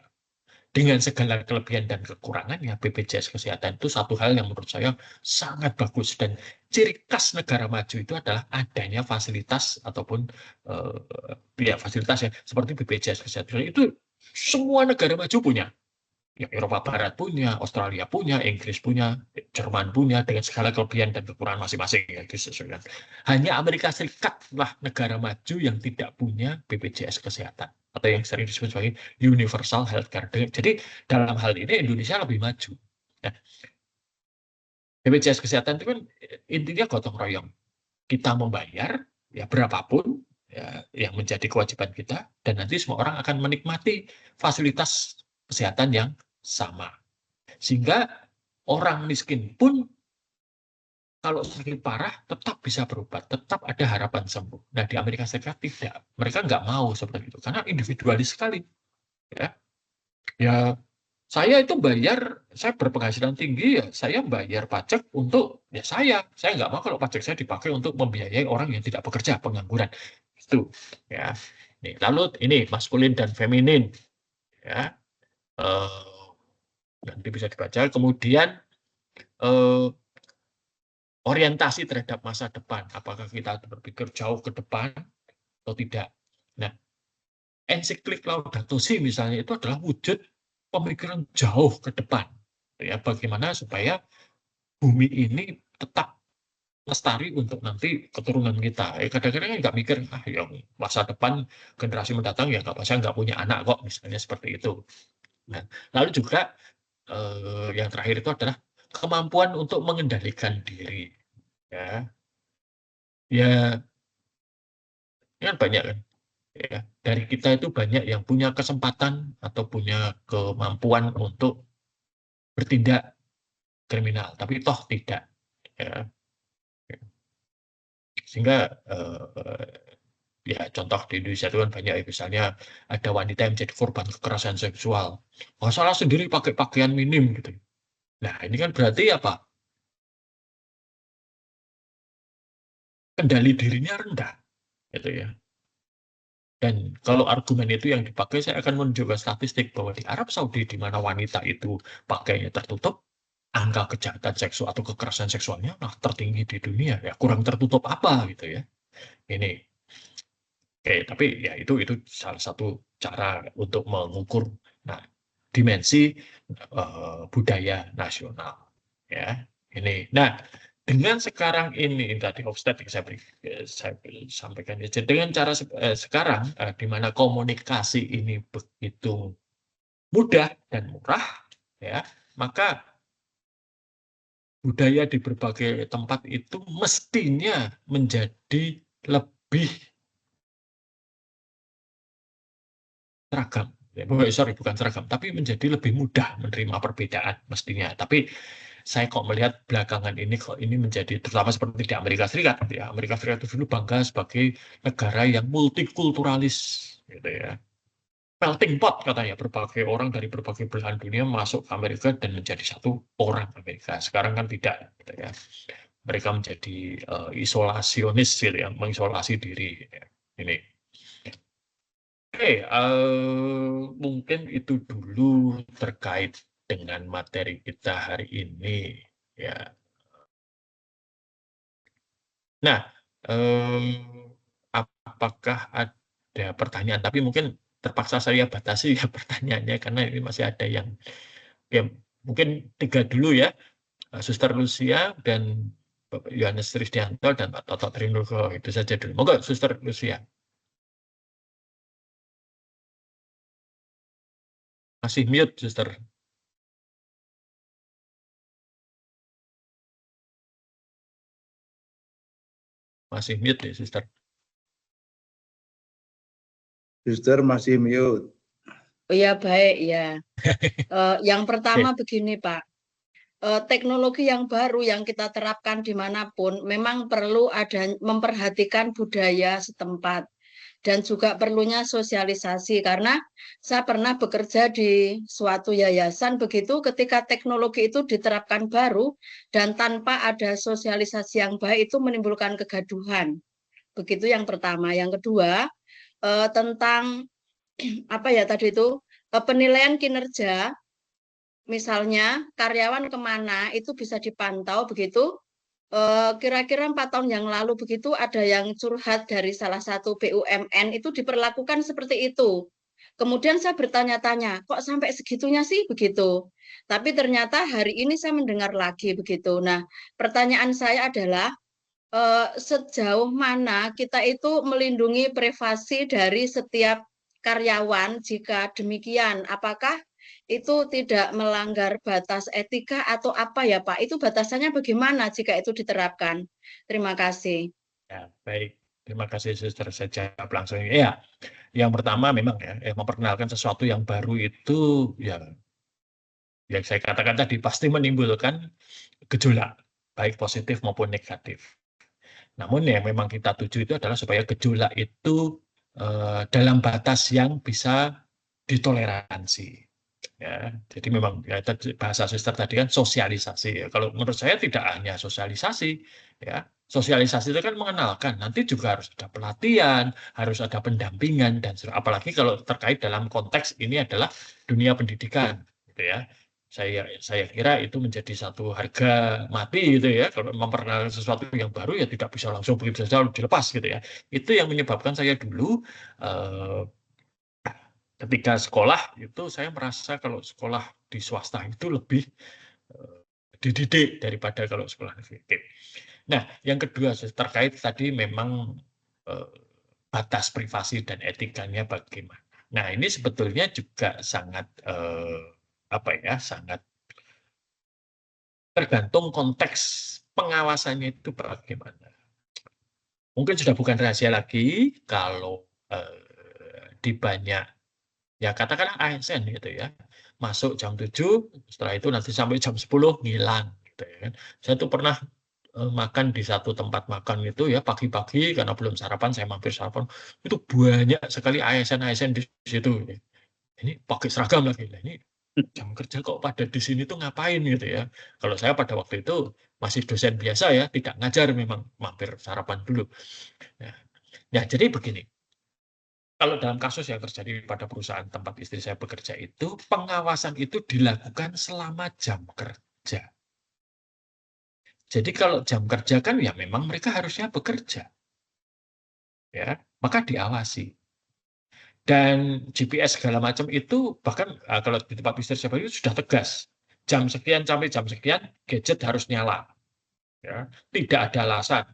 dengan segala kelebihan dan kekurangannya, BPJS kesehatan itu satu hal yang menurut saya sangat bagus, dan ciri khas negara maju itu adalah adanya fasilitas ataupun ya fasilitas ya seperti BPJS kesehatan itu semua negara maju punya. Ya, Eropa Barat punya, Australia punya, Inggris punya, Jerman punya, dengan segala kelebihan dan kekurangan masing-masing ya, disesuaikan. Hanya Amerika Serikat lah negara maju yang tidak punya BPJS kesehatan atau yang sering disebut sebagai universal healthcare. Jadi dalam hal ini Indonesia lebih maju. Nah, BPJS kesehatan itu kan intinya gotong royong. Kita membayar ya berapapun ya, yang menjadi kewajiban kita, dan nanti semua orang akan menikmati fasilitas kesehatan yang sama. Sehingga orang miskin pun kalau sakit parah tetap bisa berobat, tetap ada harapan sembuh. Nah, di Amerika Serikat tidak. Mereka nggak mau seperti itu, karena individualis sekali. Ya, ya saya itu bayar, saya berpenghasilan tinggi, ya saya bayar pajak untuk, ya saya nggak mau kalau pajak saya dipakai untuk membiayai orang yang tidak bekerja, pengangguran. Itu. Ya. Nih, lalu ini maskulin dan feminin. Ya. Nanti bisa dibaca. Kemudian orientasi terhadap masa depan, apakah kita berpikir jauh ke depan atau tidak. Nah, ensiklik Laudato Si misalnya itu adalah wujud pemikiran jauh ke depan, ya bagaimana supaya bumi ini tetap lestari untuk nanti keturunan kita. Kadang-kadang nggak mikir, yang masa depan generasi mendatang ya nggak, saya nggak punya anak kok, misalnya seperti itu. Nah, lalu juga yang terakhir itu adalah kemampuan untuk mengendalikan diri. Ya, ya, kan banyak kan. Ya, dari kita itu banyak yang punya kesempatan atau punya kemampuan untuk bertindak kriminal, tapi toh tidak. Ya. Sehingga ya contoh di Indonesia itu kan banyak, misalnya ada wanita yang menjadi korban kekerasan seksual. Oh, salah sendiri pakai pakaian minim gitu. Nah, ini kan berarti apa? Kendali dirinya rendah, gitu ya. Dan kalau argumen itu yang dipakai, saya akan menunjukkan statistik bahwa di Arab Saudi, di mana wanita itu pakainya tertutup, angka kejahatan seksual atau kekerasan seksualnya tertinggi di dunia. Ya kurang tertutup apa gitu ya. Ini, oke, tapi ya itu salah satu cara untuk mengukur nah dimensi budaya nasional. Ya, ini. Nah, dengan sekarang ini tadi Hofstede yang saya sampaikan ya. Dengan cara sekarang di mana komunikasi ini begitu mudah dan murah, ya, maka budaya di berbagai tempat itu mestinya menjadi lebih seragam. Ya, sorry, bukan seragam, tapi menjadi lebih mudah menerima perbedaan mestinya. Tapi saya kok melihat belakangan ini kok ini menjadi, terutama seperti di Amerika Serikat, ya Amerika Serikat itu dulu bangga sebagai negara yang multikulturalis, gitu ya. Melting pot katanya, berbagai orang dari berbagai belahan dunia masuk ke Amerika dan menjadi satu orang Amerika. Sekarang kan tidak, gitu ya. Mereka menjadi isolasionis, gitu ya, mengisolasi diri. Ya. Ini. Oke, mungkin itu dulu terkait dengan materi kita hari ini. Ya. Nah, apakah ada pertanyaan? Tapi mungkin terpaksa saya batasi ya pertanyaannya, karena ini masih ada yang ya, mungkin 3 dulu ya, Suster Lucia dan Bapak Yohanes Trisdianto dan Pak Toto Trinugo, itu saja dulu. Monggo, Suster Lucia. Masih mute, Suster. Masih mute ya, Sister.
Suster masih mute.
Oh ya, baik ya. Yang pertama begini, Pak. Teknologi yang baru yang kita terapkan dimanapun memang perlu ada memperhatikan budaya setempat dan juga perlunya sosialisasi karena saya pernah bekerja di suatu yayasan begitu ketika teknologi itu diterapkan baru dan tanpa ada sosialisasi yang baik itu menimbulkan kegaduhan. Begitu yang pertama. Yang kedua, tentang apa ya tadi itu penilaian kinerja. Misalnya karyawan kemana itu bisa dipantau begitu. Kira-kira 4 tahun yang lalu begitu ada yang curhat dari salah satu BUMN itu diperlakukan seperti itu. Kemudian saya bertanya-tanya, kok sampai segitunya sih begitu? Tapi ternyata hari ini saya mendengar lagi begitu. Nah, pertanyaan saya adalah sejauh mana kita itu melindungi privasi dari setiap karyawan jika demikian? Apakah itu tidak melanggar batas etika atau apa ya Pak? Itu batasannya bagaimana jika itu diterapkan? Terima kasih.
Ya, baik. Terima kasih, Sister. Saya jawab langsung. Ya, yang pertama memang ya, memperkenalkan sesuatu yang baru itu ya, yang saya katakan tadi pasti menimbulkan gejolak, baik positif maupun negatif. Namun yang memang kita tuju itu adalah supaya gejolak itu dalam batas yang bisa ditoleransi. Ya, jadi memang ya, bahasa Sister tadi kan sosialisasi. Ya. Kalau menurut saya tidak hanya sosialisasi, ya sosialisasi itu kan mengenalkan. Nanti juga harus ada pelatihan, harus ada pendampingan dan apalagi kalau terkait dalam konteks ini adalah dunia pendidikan, gitu ya. Saya kira itu menjadi satu harga mati gitu ya. Kalau memperkenalkan sesuatu yang baru ya tidak bisa langsung begitu saja dilepas gitu ya. Itu yang menyebabkan saya dulu ketika sekolah itu saya merasa kalau sekolah di swasta itu lebih dididik daripada kalau sekolah negeri. Nah, yang kedua terkait tadi memang batas privasi dan etikanya bagaimana. Nah, ini sebetulnya juga sangat sangat tergantung konteks pengawasannya itu bagaimana. Mungkin sudah bukan rahasia lagi kalau di banyak ya katakanlah ASN gitu ya, masuk jam 7, setelah itu nanti sampai jam 10 ngilang gitu ya kan. Saya tuh pernah makan di satu tempat makan itu ya pagi-pagi karena belum sarapan saya mampir sarapan, itu banyak sekali ASN di situ. Ya. Ini pakai seragam lagi. Nah, ini jam kerja kok pada di sini tuh ngapain gitu ya. Kalau saya pada waktu itu masih dosen biasa ya, tidak ngajar memang mampir sarapan dulu. Nah, jadi begini. Kalau dalam kasus yang terjadi pada perusahaan tempat istri saya bekerja itu, pengawasan itu dilakukan selama jam kerja. Jadi kalau jam kerja kan ya memang mereka harusnya bekerja. Ya, maka diawasi. Dan GPS segala macam itu bahkan kalau di tempat istri saya itu sudah tegas. Jam sekian sampai jam sekian gadget harus nyala. Ya, tidak ada alasan.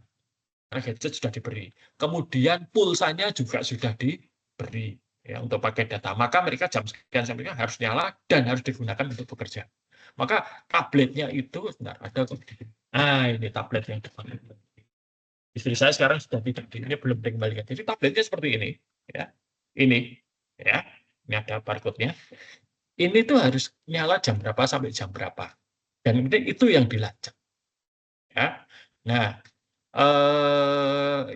Karena gadget sudah diberi. Kemudian pulsanya juga sudah diberi ya untuk pakai data. Maka mereka jam sekian sampai sekian harus nyala dan harus digunakan untuk bekerja. Maka tabletnya itu sebentar ada kok. Ini tablet yang depan. Istri saya sekarang sudah tidak ini belum dikembalikan. Jadi tabletnya seperti ini ya. Ini ya. Ini ada barcode-nya. Ini tuh harus nyala jam berapa sampai jam berapa. Dan itu yang dilacak. Ya. Nah,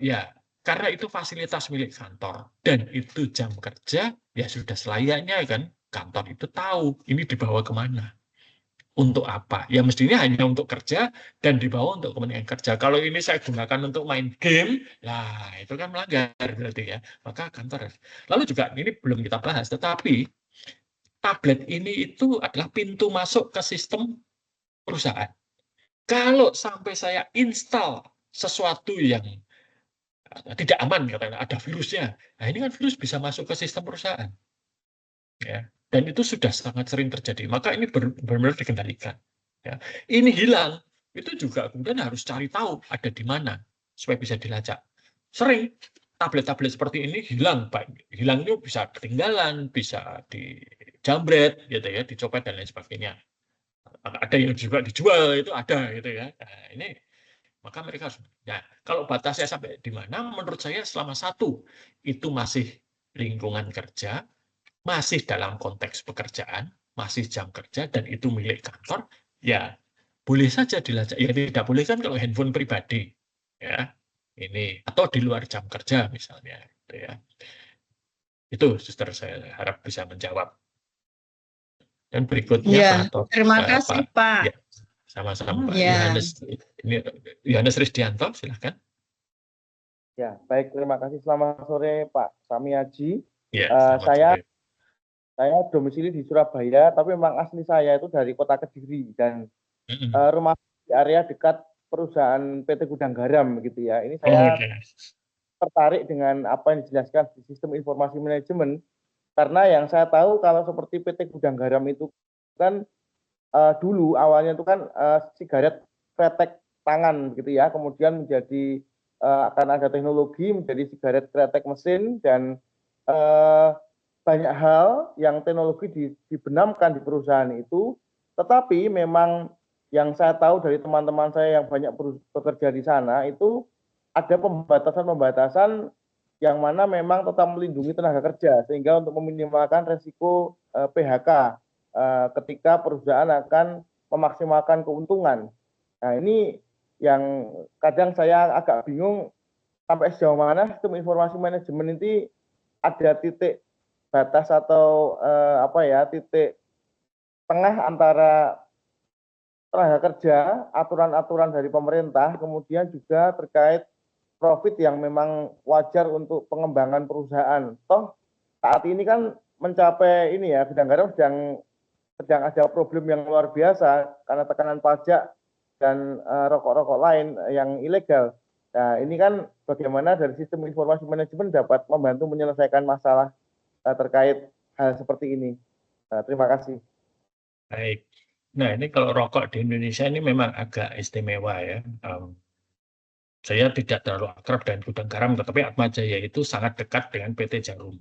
ya karena itu fasilitas milik kantor dan itu jam kerja ya sudah selayaknya kan kantor itu tahu ini dibawa kemana untuk apa ya mestinya hanya untuk kerja dan dibawa untuk kepentingan kerja. Kalau ini saya gunakan untuk main game lah itu kan melanggar berarti ya, maka kantor lalu juga ini belum kita bahas tetapi tablet ini itu adalah pintu masuk ke sistem perusahaan. Kalau sampai saya install sesuatu yang tidak aman, katakanlah ada virusnya. Nah, ini kan virus bisa masuk ke sistem perusahaan. Ya. Dan itu sudah sangat sering terjadi. Maka ini benar-benar dikendalikan. Ya. Ini hilang, itu juga kemudian harus cari tahu ada di mana supaya bisa dilacak. Sering tablet-tablet seperti ini hilang, Pak. Hilang itu bisa ketinggalan, bisa dijambret, gitu ya, dicopet dan lain sebagainya. Ada yang juga dijual itu ada, gitu ya. Nah, ini maka mereka harus. Nah, kalau batasnya sampai di mana? Menurut saya selama 1 itu masih lingkungan kerja, masih dalam konteks pekerjaan, masih jam kerja dan itu milik kantor, ya boleh saja dilacak. Ya tidak boleh kan kalau handphone pribadi, ya ini atau di luar jam kerja misalnya, gitu ya. Itu, Suster, saya harap bisa menjawab. Dan berikutnya
Ya,
Pak,
terima kasih Pak.
ya, sama-sama Pak
Ya.
Yohanes. Ini Yohanes Risdianto, silakan.
Ya, baik, terima kasih. Selamat sore Pak Sami Aji.
Ya, selamat sore.
Saya domisili di Surabaya, tapi memang asli saya itu dari Kota Kediri dan rumah di area dekat perusahaan PT Gudang Garam gitu ya. Ini saya tertarik dengan apa yang dijelaskan di sistem informasi manajemen, karena yang saya tahu kalau seperti PT Gudang Garam itu kan dulu awalnya itu kan sigaret kretek tangan gitu ya, kemudian menjadi akan ada teknologi menjadi sigaret kretek mesin dan banyak hal yang teknologi dibenamkan di perusahaan itu, tetapi memang yang saya tahu dari teman-teman saya yang banyak bekerja di sana itu ada pembatasan-pembatasan yang mana memang tetap melindungi tenaga kerja sehingga untuk meminimalkan resiko PHK ketika perusahaan akan memaksimalkan keuntungan. Nah, ini yang kadang saya agak bingung sampai sejauh mana sistem informasi manajemen ini ada titik batas atau titik tengah antara tenaga kerja, aturan-aturan dari pemerintah, kemudian juga terkait profit yang memang wajar untuk pengembangan perusahaan. Toh saat ini kan mencapai ini ya, Gudang Garam sedang ada problem yang luar biasa karena tekanan pajak dan rokok-rokok lain yang ilegal. Nah, ini kan bagaimana dari sistem informasi manajemen dapat membantu menyelesaikan masalah terkait hal seperti ini. Terima kasih.
Baik. Nah, ini kalau rokok di Indonesia ini memang agak istimewa ya. Saya tidak terlalu akrab dengan Gudang Garam, tetapi Atmajaya itu sangat dekat dengan PT Jarum.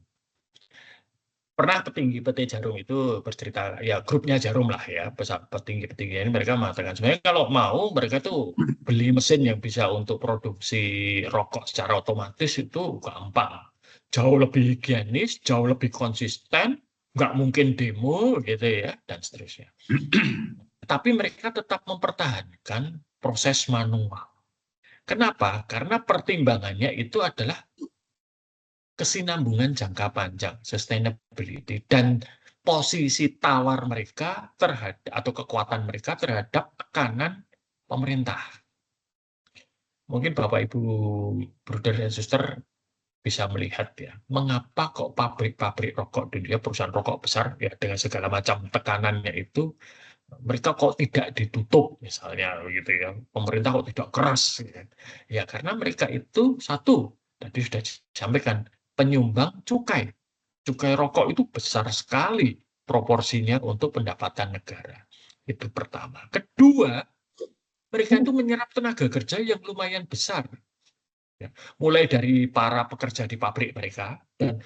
Pernah petinggi PT Jarum itu bercerita, ya grupnya Jarum lah ya, petinggi-petinggi ini mereka mengatakan sebenarnya kalau mau mereka tuh beli mesin yang bisa untuk produksi rokok secara otomatis itu gampang. Jauh lebih higienis, jauh lebih konsisten, nggak mungkin demo gitu ya, dan seterusnya. Tapi mereka tetap mempertahankan proses manual. Kenapa? Karena pertimbangannya itu adalah kesinambungan jangka panjang, sustainability, dan posisi tawar mereka terhadap atau kekuatan mereka terhadap tekanan pemerintah. Mungkin Bapak Ibu Bruder dan Suster bisa melihat ya, mengapa kok pabrik-pabrik rokok di dunia, perusahaan rokok besar ya dengan segala macam tekanannya itu, mereka kok tidak ditutup misalnya begitu ya, pemerintah kok tidak keras ya, karena mereka itu satu tadi sudah disampaikan, penyumbang cukai rokok itu besar sekali proporsinya untuk pendapatan negara. Itu pertama. Kedua, mereka itu menyerap tenaga kerja yang lumayan besar ya, mulai dari para pekerja di pabrik mereka, dan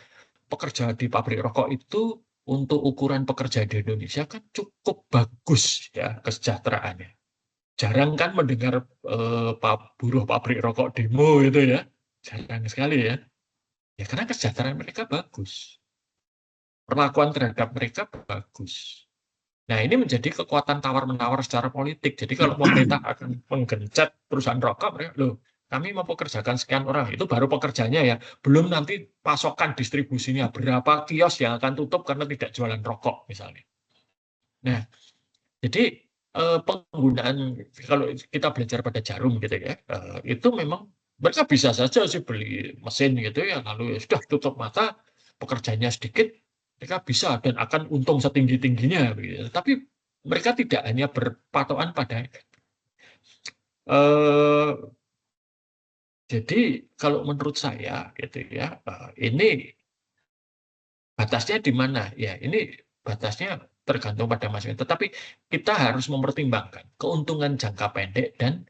pekerja di pabrik rokok itu untuk ukuran pekerja di Indonesia kan cukup bagus ya kesejahteraannya. Jarang kan mendengar buruh pabrik rokok demo itu ya, jarang sekali ya. Ya karena kesejahteraan mereka bagus, perlakuan terhadap mereka bagus. Nah ini menjadi kekuatan tawar-menawar secara politik. Jadi kalau pemerintah akan menggencet perusahaan rokok, mereka loh, kami mau pekerjakan sekian orang, itu baru pekerjanya ya, belum nanti pasokan distribusinya, berapa kios yang akan tutup karena tidak jualan rokok misalnya. Nah, jadi penggunaan, kalau kita belajar pada Jarum gitu ya, itu memang mereka bisa saja sih beli mesin gitu ya, lalu sudah tutup mata, pekerjanya sedikit, mereka bisa dan akan untung setinggi-tingginya. Gitu. Tapi mereka tidak hanya berpatokan pada jadi kalau menurut saya gitu ya, ini batasnya di mana? Ya ini batasnya tergantung pada masing-masing. Tetapi kita harus mempertimbangkan keuntungan jangka pendek dan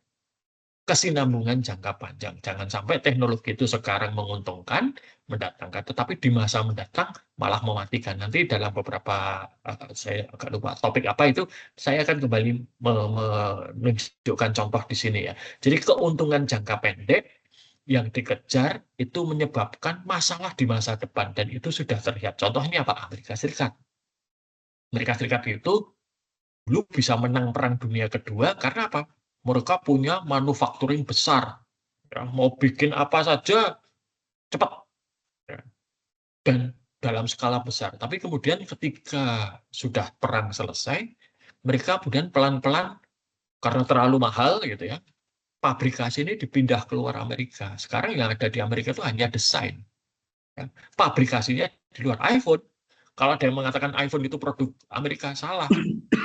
kesinambungan jangka panjang. Jangan sampai teknologi itu sekarang menguntungkan, mendatangkan, tetapi di masa mendatang malah mematikan. Nanti dalam beberapa, saya agak lupa topik apa itu, saya akan kembali menunjukkan contoh di sini ya. Jadi keuntungan jangka pendek yang dikejar itu menyebabkan masalah di masa depan, dan itu sudah terlihat. Contohnya apa? Amerika Serikat. Amerika Serikat itu dulu bisa menang Perang Dunia Kedua karena apa? Mereka punya manufacturing besar. Ya, mau bikin apa saja cepat. Ya. Dan dalam skala besar. Tapi kemudian ketika sudah perang selesai, mereka kemudian pelan-pelan karena terlalu mahal gitu ya, pabrikasi ini dipindah keluar Amerika. Sekarang yang ada di Amerika itu hanya desain. Ya. Pabrikasinya di luar. iPhone. Kalau ada yang mengatakan iPhone itu produk Amerika, salah.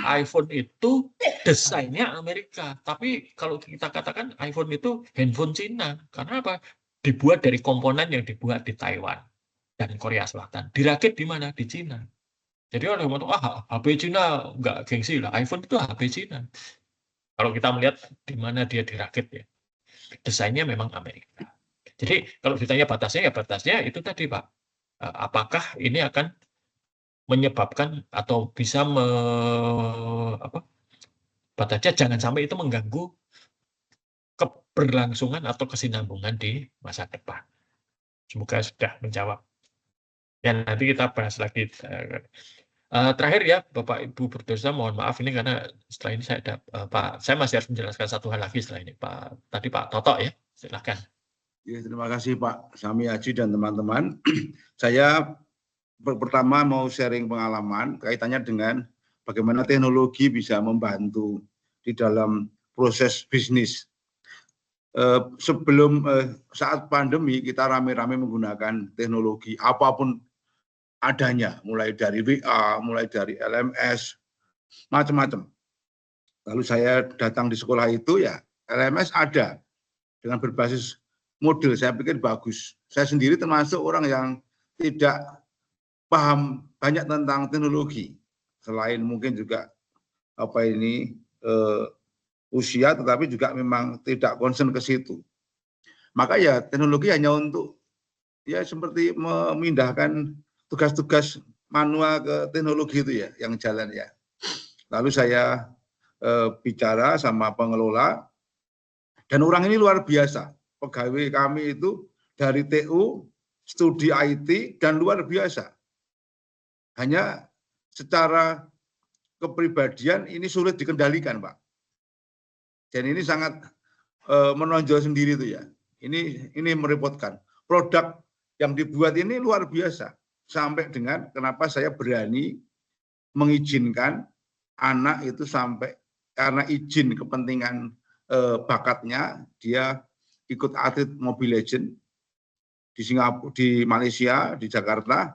iPhone itu desainnya Amerika. Tapi kalau kita katakan iPhone itu handphone Cina. Karena apa? Dibuat dari komponen yang dibuat di Taiwan dan Korea Selatan. Dirakit di mana? Di Cina. Jadi orang ngomong, HP Cina nggak gengsi lah. iPhone itu HP Cina. Kalau kita melihat di mana dia dirakit ya. Desainnya memang Amerika. Jadi kalau ditanya batasnya, ya batasnya itu tadi Pak. Apakah ini akan menyebabkan atau bisa batasnya jangan sampai itu mengganggu keberlangsungan atau kesinambungan di masa depan. Semoga sudah menjawab. Ya, nanti kita bahas lagi. Terakhir ya, Bapak Ibu berdosa, mohon maaf ini karena setelah ini saya masih harus menjelaskan satu hal lagi setelah ini. Tadi Pak Toto ya, silakan.
Ya, terima kasih Pak Sami Haji dan teman-teman. Saya pertama mau sharing pengalaman kaitannya dengan bagaimana teknologi bisa membantu di dalam proses bisnis. Sebelum saat pandemi kita rame-rame menggunakan teknologi apapun adanya, mulai dari WA, mulai dari LMS, macam-macam. Lalu saya datang di sekolah itu ya LMS ada dengan berbasis model, saya pikir bagus. Saya sendiri termasuk orang yang tidak paham banyak tentang teknologi, selain mungkin juga usia, tetapi juga memang tidak concern ke situ. Maka ya teknologi hanya untuk ya seperti memindahkan tugas-tugas manual ke teknologi itu ya yang jalan ya. Lalu saya bicara sama pengelola, dan orang ini luar biasa. Pegawai kami itu dari TU, studi IT, dan luar biasa. Hanya secara kepribadian ini sulit dikendalikan, Pak. Dan ini sangat menonjol sendiri itu ya. Ini merepotkan. Produk yang dibuat ini luar biasa. Sampai dengan kenapa saya berani mengizinkan anak itu sampai karena izin kepentingan bakatnya, dia ikut atlet Mobile Legends di Singapura, di Malaysia, di Jakarta.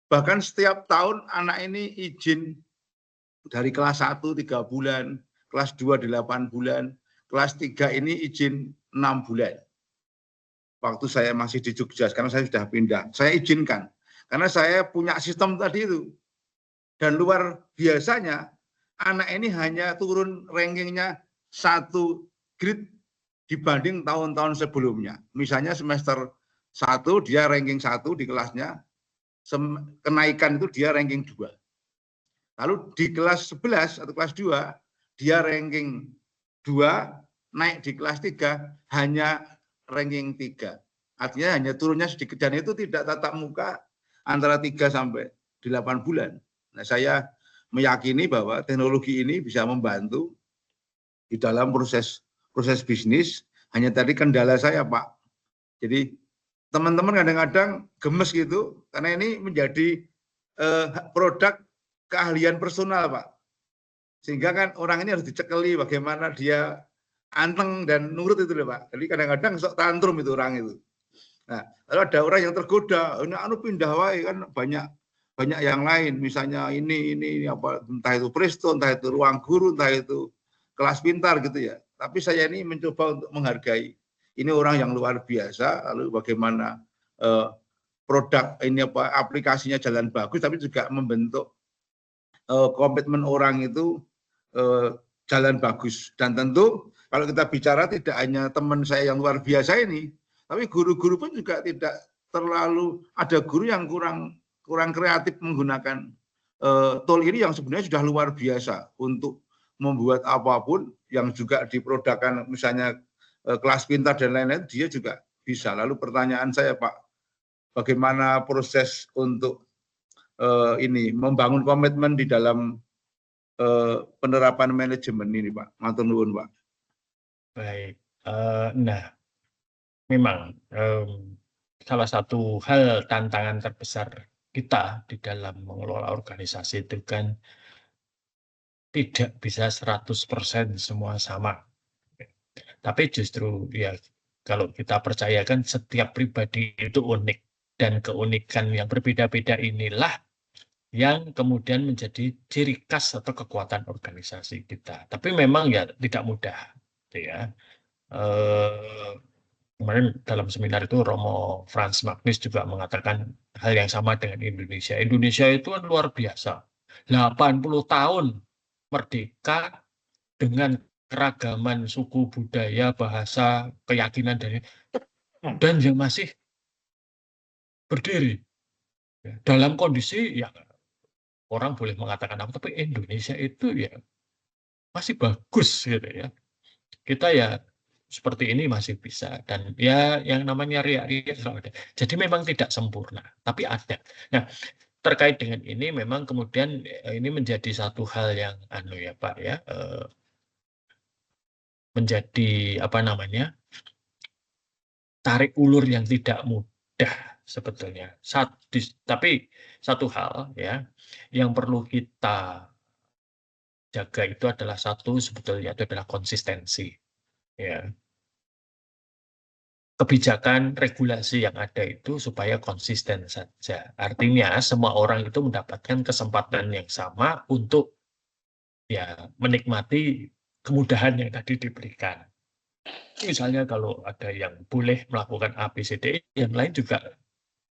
Bahkan setiap tahun anak ini izin dari kelas 1 3 bulan, kelas 2 8 bulan, kelas 3 ini izin 6 bulan. Waktu saya masih di Jogja, sekarang saya sudah pindah. Saya izinkan, karena saya punya sistem tadi itu. Dan luar biasanya, anak ini hanya turun rankingnya 1 grade dibanding tahun-tahun sebelumnya. Misalnya semester 1 dia ranking 1 di kelasnya, kenaikan itu dia ranking 2. Lalu di kelas 11 atau kelas 2, dia ranking 2, naik di kelas 3, hanya ranking 3. Artinya hanya turunnya sedikit, dan itu tidak tatap muka antara 3 sampai 8 bulan. Nah, saya meyakini bahwa teknologi ini bisa membantu di dalam proses bisnis. Hanya tadi kendala saya, Pak. Jadi teman-teman kadang-kadang gemes gitu, karena ini menjadi produk keahlian personal, Pak. Sehingga kan orang ini harus dicekeli bagaimana dia anteng dan nurut itu loh, Pak. Jadi kadang-kadang sok tantrum itu orang itu. Nah, lalu ada orang yang tergoda, ini pindah wae, kan banyak yang lain, misalnya ini apa, entah itu Presto, entah itu Ruang Guru, entah itu Kelas Pintar gitu ya. Tapi saya ini mencoba untuk menghargai ini orang yang luar biasa, lalu bagaimana produk ini apa aplikasinya jalan bagus, tapi juga membentuk komitmen orang itu jalan bagus. Dan tentu kalau kita bicara tidak hanya teman saya yang luar biasa ini, tapi guru-guru pun juga tidak terlalu ada guru yang kurang kreatif menggunakan tool ini yang sebenarnya sudah luar biasa untuk membuat apapun yang juga diprodukkan, misalnya kelas pintar dan lain-lain, dia juga bisa. Lalu pertanyaan saya, Pak, bagaimana proses untuk ini membangun komitmen di dalam penerapan manajemen ini, Pak? Matur nuwun, Pak.
Baik, nah memang salah satu hal tantangan terbesar kita di dalam mengelola organisasi itu kan tidak bisa 100% semua sama. Tapi justru ya kalau kita percayakan setiap pribadi itu unik, dan keunikan yang berbeda-beda inilah yang kemudian menjadi ciri khas atau kekuatan organisasi kita. Tapi memang ya tidak mudah, ya. Kemarin dalam seminar itu Romo Franz Magnus juga mengatakan hal yang sama dengan Indonesia. Indonesia itu kan luar biasa. 80 tahun merdeka dengan keragaman suku, budaya, bahasa, keyakinan, dan yang masih berdiri. Dalam kondisi ya orang boleh mengatakan apa, tapi Indonesia itu ya masih bagus gitu ya. Kita ya seperti ini masih bisa, dan ya yang namanya riak-riak selalu ada. Jadi memang tidak sempurna, tapi ada. Nah, terkait dengan ini memang kemudian ini menjadi satu hal yang ya Pak ya, menjadi apa namanya, tarik ulur yang tidak mudah sebetulnya. Tapi satu hal ya yang perlu kita jaga itu adalah sebetulnya itu adalah konsistensi. Ya, kebijakan regulasi yang ada itu supaya konsisten saja. Artinya semua orang itu mendapatkan kesempatan yang sama untuk ya menikmati kemudahan yang tadi diberikan. Misalnya kalau ada yang boleh melakukan A, B, C, D, yang lain juga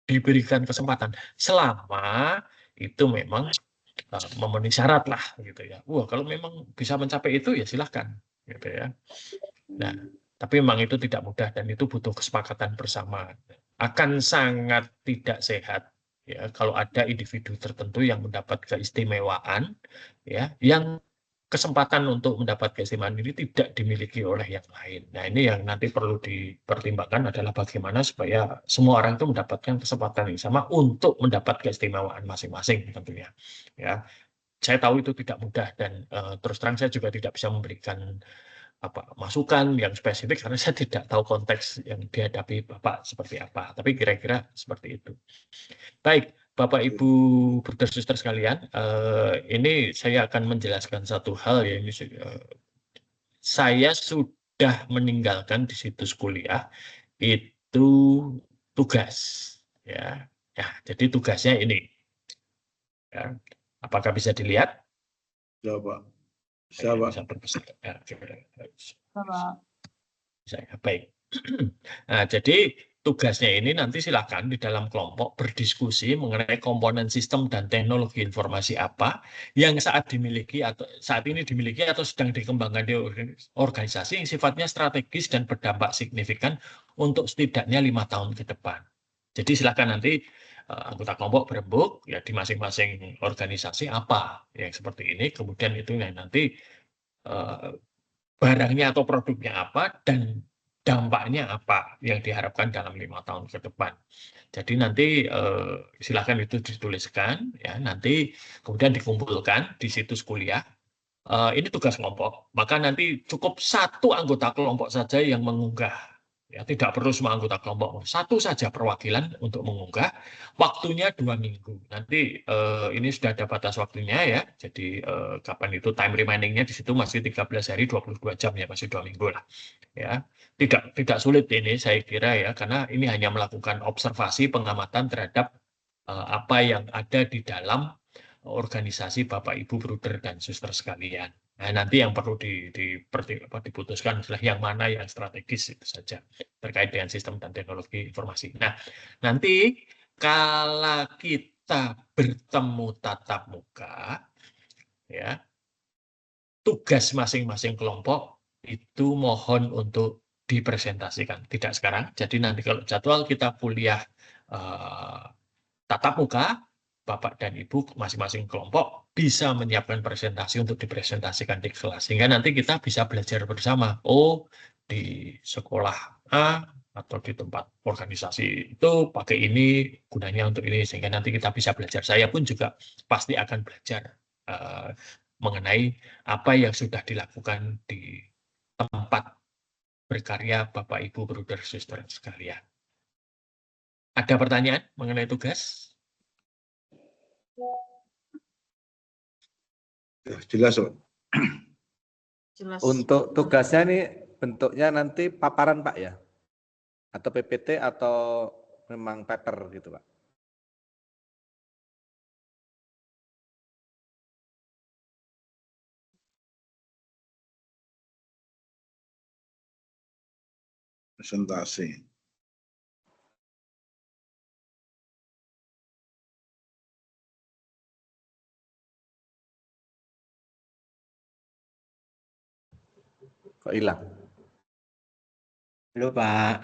diberikan kesempatan selama itu memang memenuhi syarat lah gitu ya. Wah, kalau memang bisa mencapai itu ya silahkan gitu ya. Nah, tapi memang itu tidak mudah dan itu butuh kesepakatan bersama. Akan sangat tidak sehat ya kalau ada individu tertentu yang mendapat keistimewaan ya, yang kesempatan untuk mendapat keistimewaan ini tidak dimiliki oleh yang lain. Nah, ini yang nanti perlu dipertimbangkan adalah bagaimana supaya semua orang itu mendapatkan kesempatan yang sama untuk mendapat keistimewaan masing-masing tentunya. Ya, saya tahu itu tidak mudah dan terus terang saya juga tidak bisa memberikan masukan yang spesifik karena saya tidak tahu konteks yang dihadapi Bapak seperti apa. Tapi kira-kira seperti itu. Baik, Bapak Ibu Brother Sister sekalian, ini saya akan menjelaskan satu hal ya. Ini saya sudah meninggalkan di situs kuliah itu tugas ya. Ya, jadi tugasnya ini. Ya. Apakah bisa dilihat?
Ya, Pak. Bisa,
baik. Nah, jadi tugasnya ini nanti silakan di dalam kelompok berdiskusi mengenai komponen sistem dan teknologi informasi apa yang saat ini dimiliki atau sedang dikembangkan di organisasi yang sifatnya strategis dan berdampak signifikan untuk setidaknya 5 tahun ke depan. Jadi silakan nanti anggota kelompok berembuk ya di masing-masing organisasi apa yang seperti ini, kemudian itu nanti barangnya atau produknya apa dan dampaknya apa yang diharapkan dalam 5 tahun ke depan. Jadi nanti silakan itu dituliskan ya, nanti kemudian dikumpulkan di situs kuliah. Ini tugas kelompok, maka nanti cukup satu anggota kelompok saja yang mengunggah. Ya, tidak perlu semua anggota kelompok, satu saja perwakilan untuk mengunggah. Waktunya 2 minggu. Nanti ini sudah ada batas waktunya ya. Jadi kapan itu time remaining-nya di situ masih 13 hari 22 jam ya, masih 2 minggu lah. Ya, tidak sulit ini saya kira ya, karena ini hanya melakukan observasi pengamatan terhadap apa yang ada di dalam organisasi Bapak Ibu Bruder dan Suster sekalian. Nah, nanti yang perlu diputuskan adalah yang mana yang strategis itu saja terkait dengan sistem dan teknologi informasi. Nah, nanti kalau kita bertemu tatap muka, ya, tugas masing-masing kelompok itu mohon untuk dipresentasikan. Tidak sekarang. Jadi nanti kalau jadwal kita kuliah tatap muka, Bapak dan Ibu masing-masing kelompok bisa menyiapkan presentasi untuk dipresentasikan di kelas. Sehingga nanti kita bisa belajar bersama. Oh, di sekolah A atau di tempat organisasi itu pakai ini, gunanya untuk ini. Sehingga nanti kita bisa belajar. Saya pun juga pasti akan belajar mengenai apa yang sudah dilakukan di tempat berkarya Bapak, Ibu, Bruder, Sister sekalian. Ada pertanyaan mengenai tugas?
Ya, jelas, Pak.
Jelas.
Untuk tugasnya ini bentuknya nanti paparan Pak ya? Atau PPT atau memang paper gitu Pak?
Presentasi.
Kok hilang?
Halo Pak,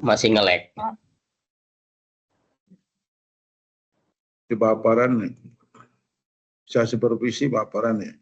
masih nge-lag.
Di paparan, saya supervisi paparan ya.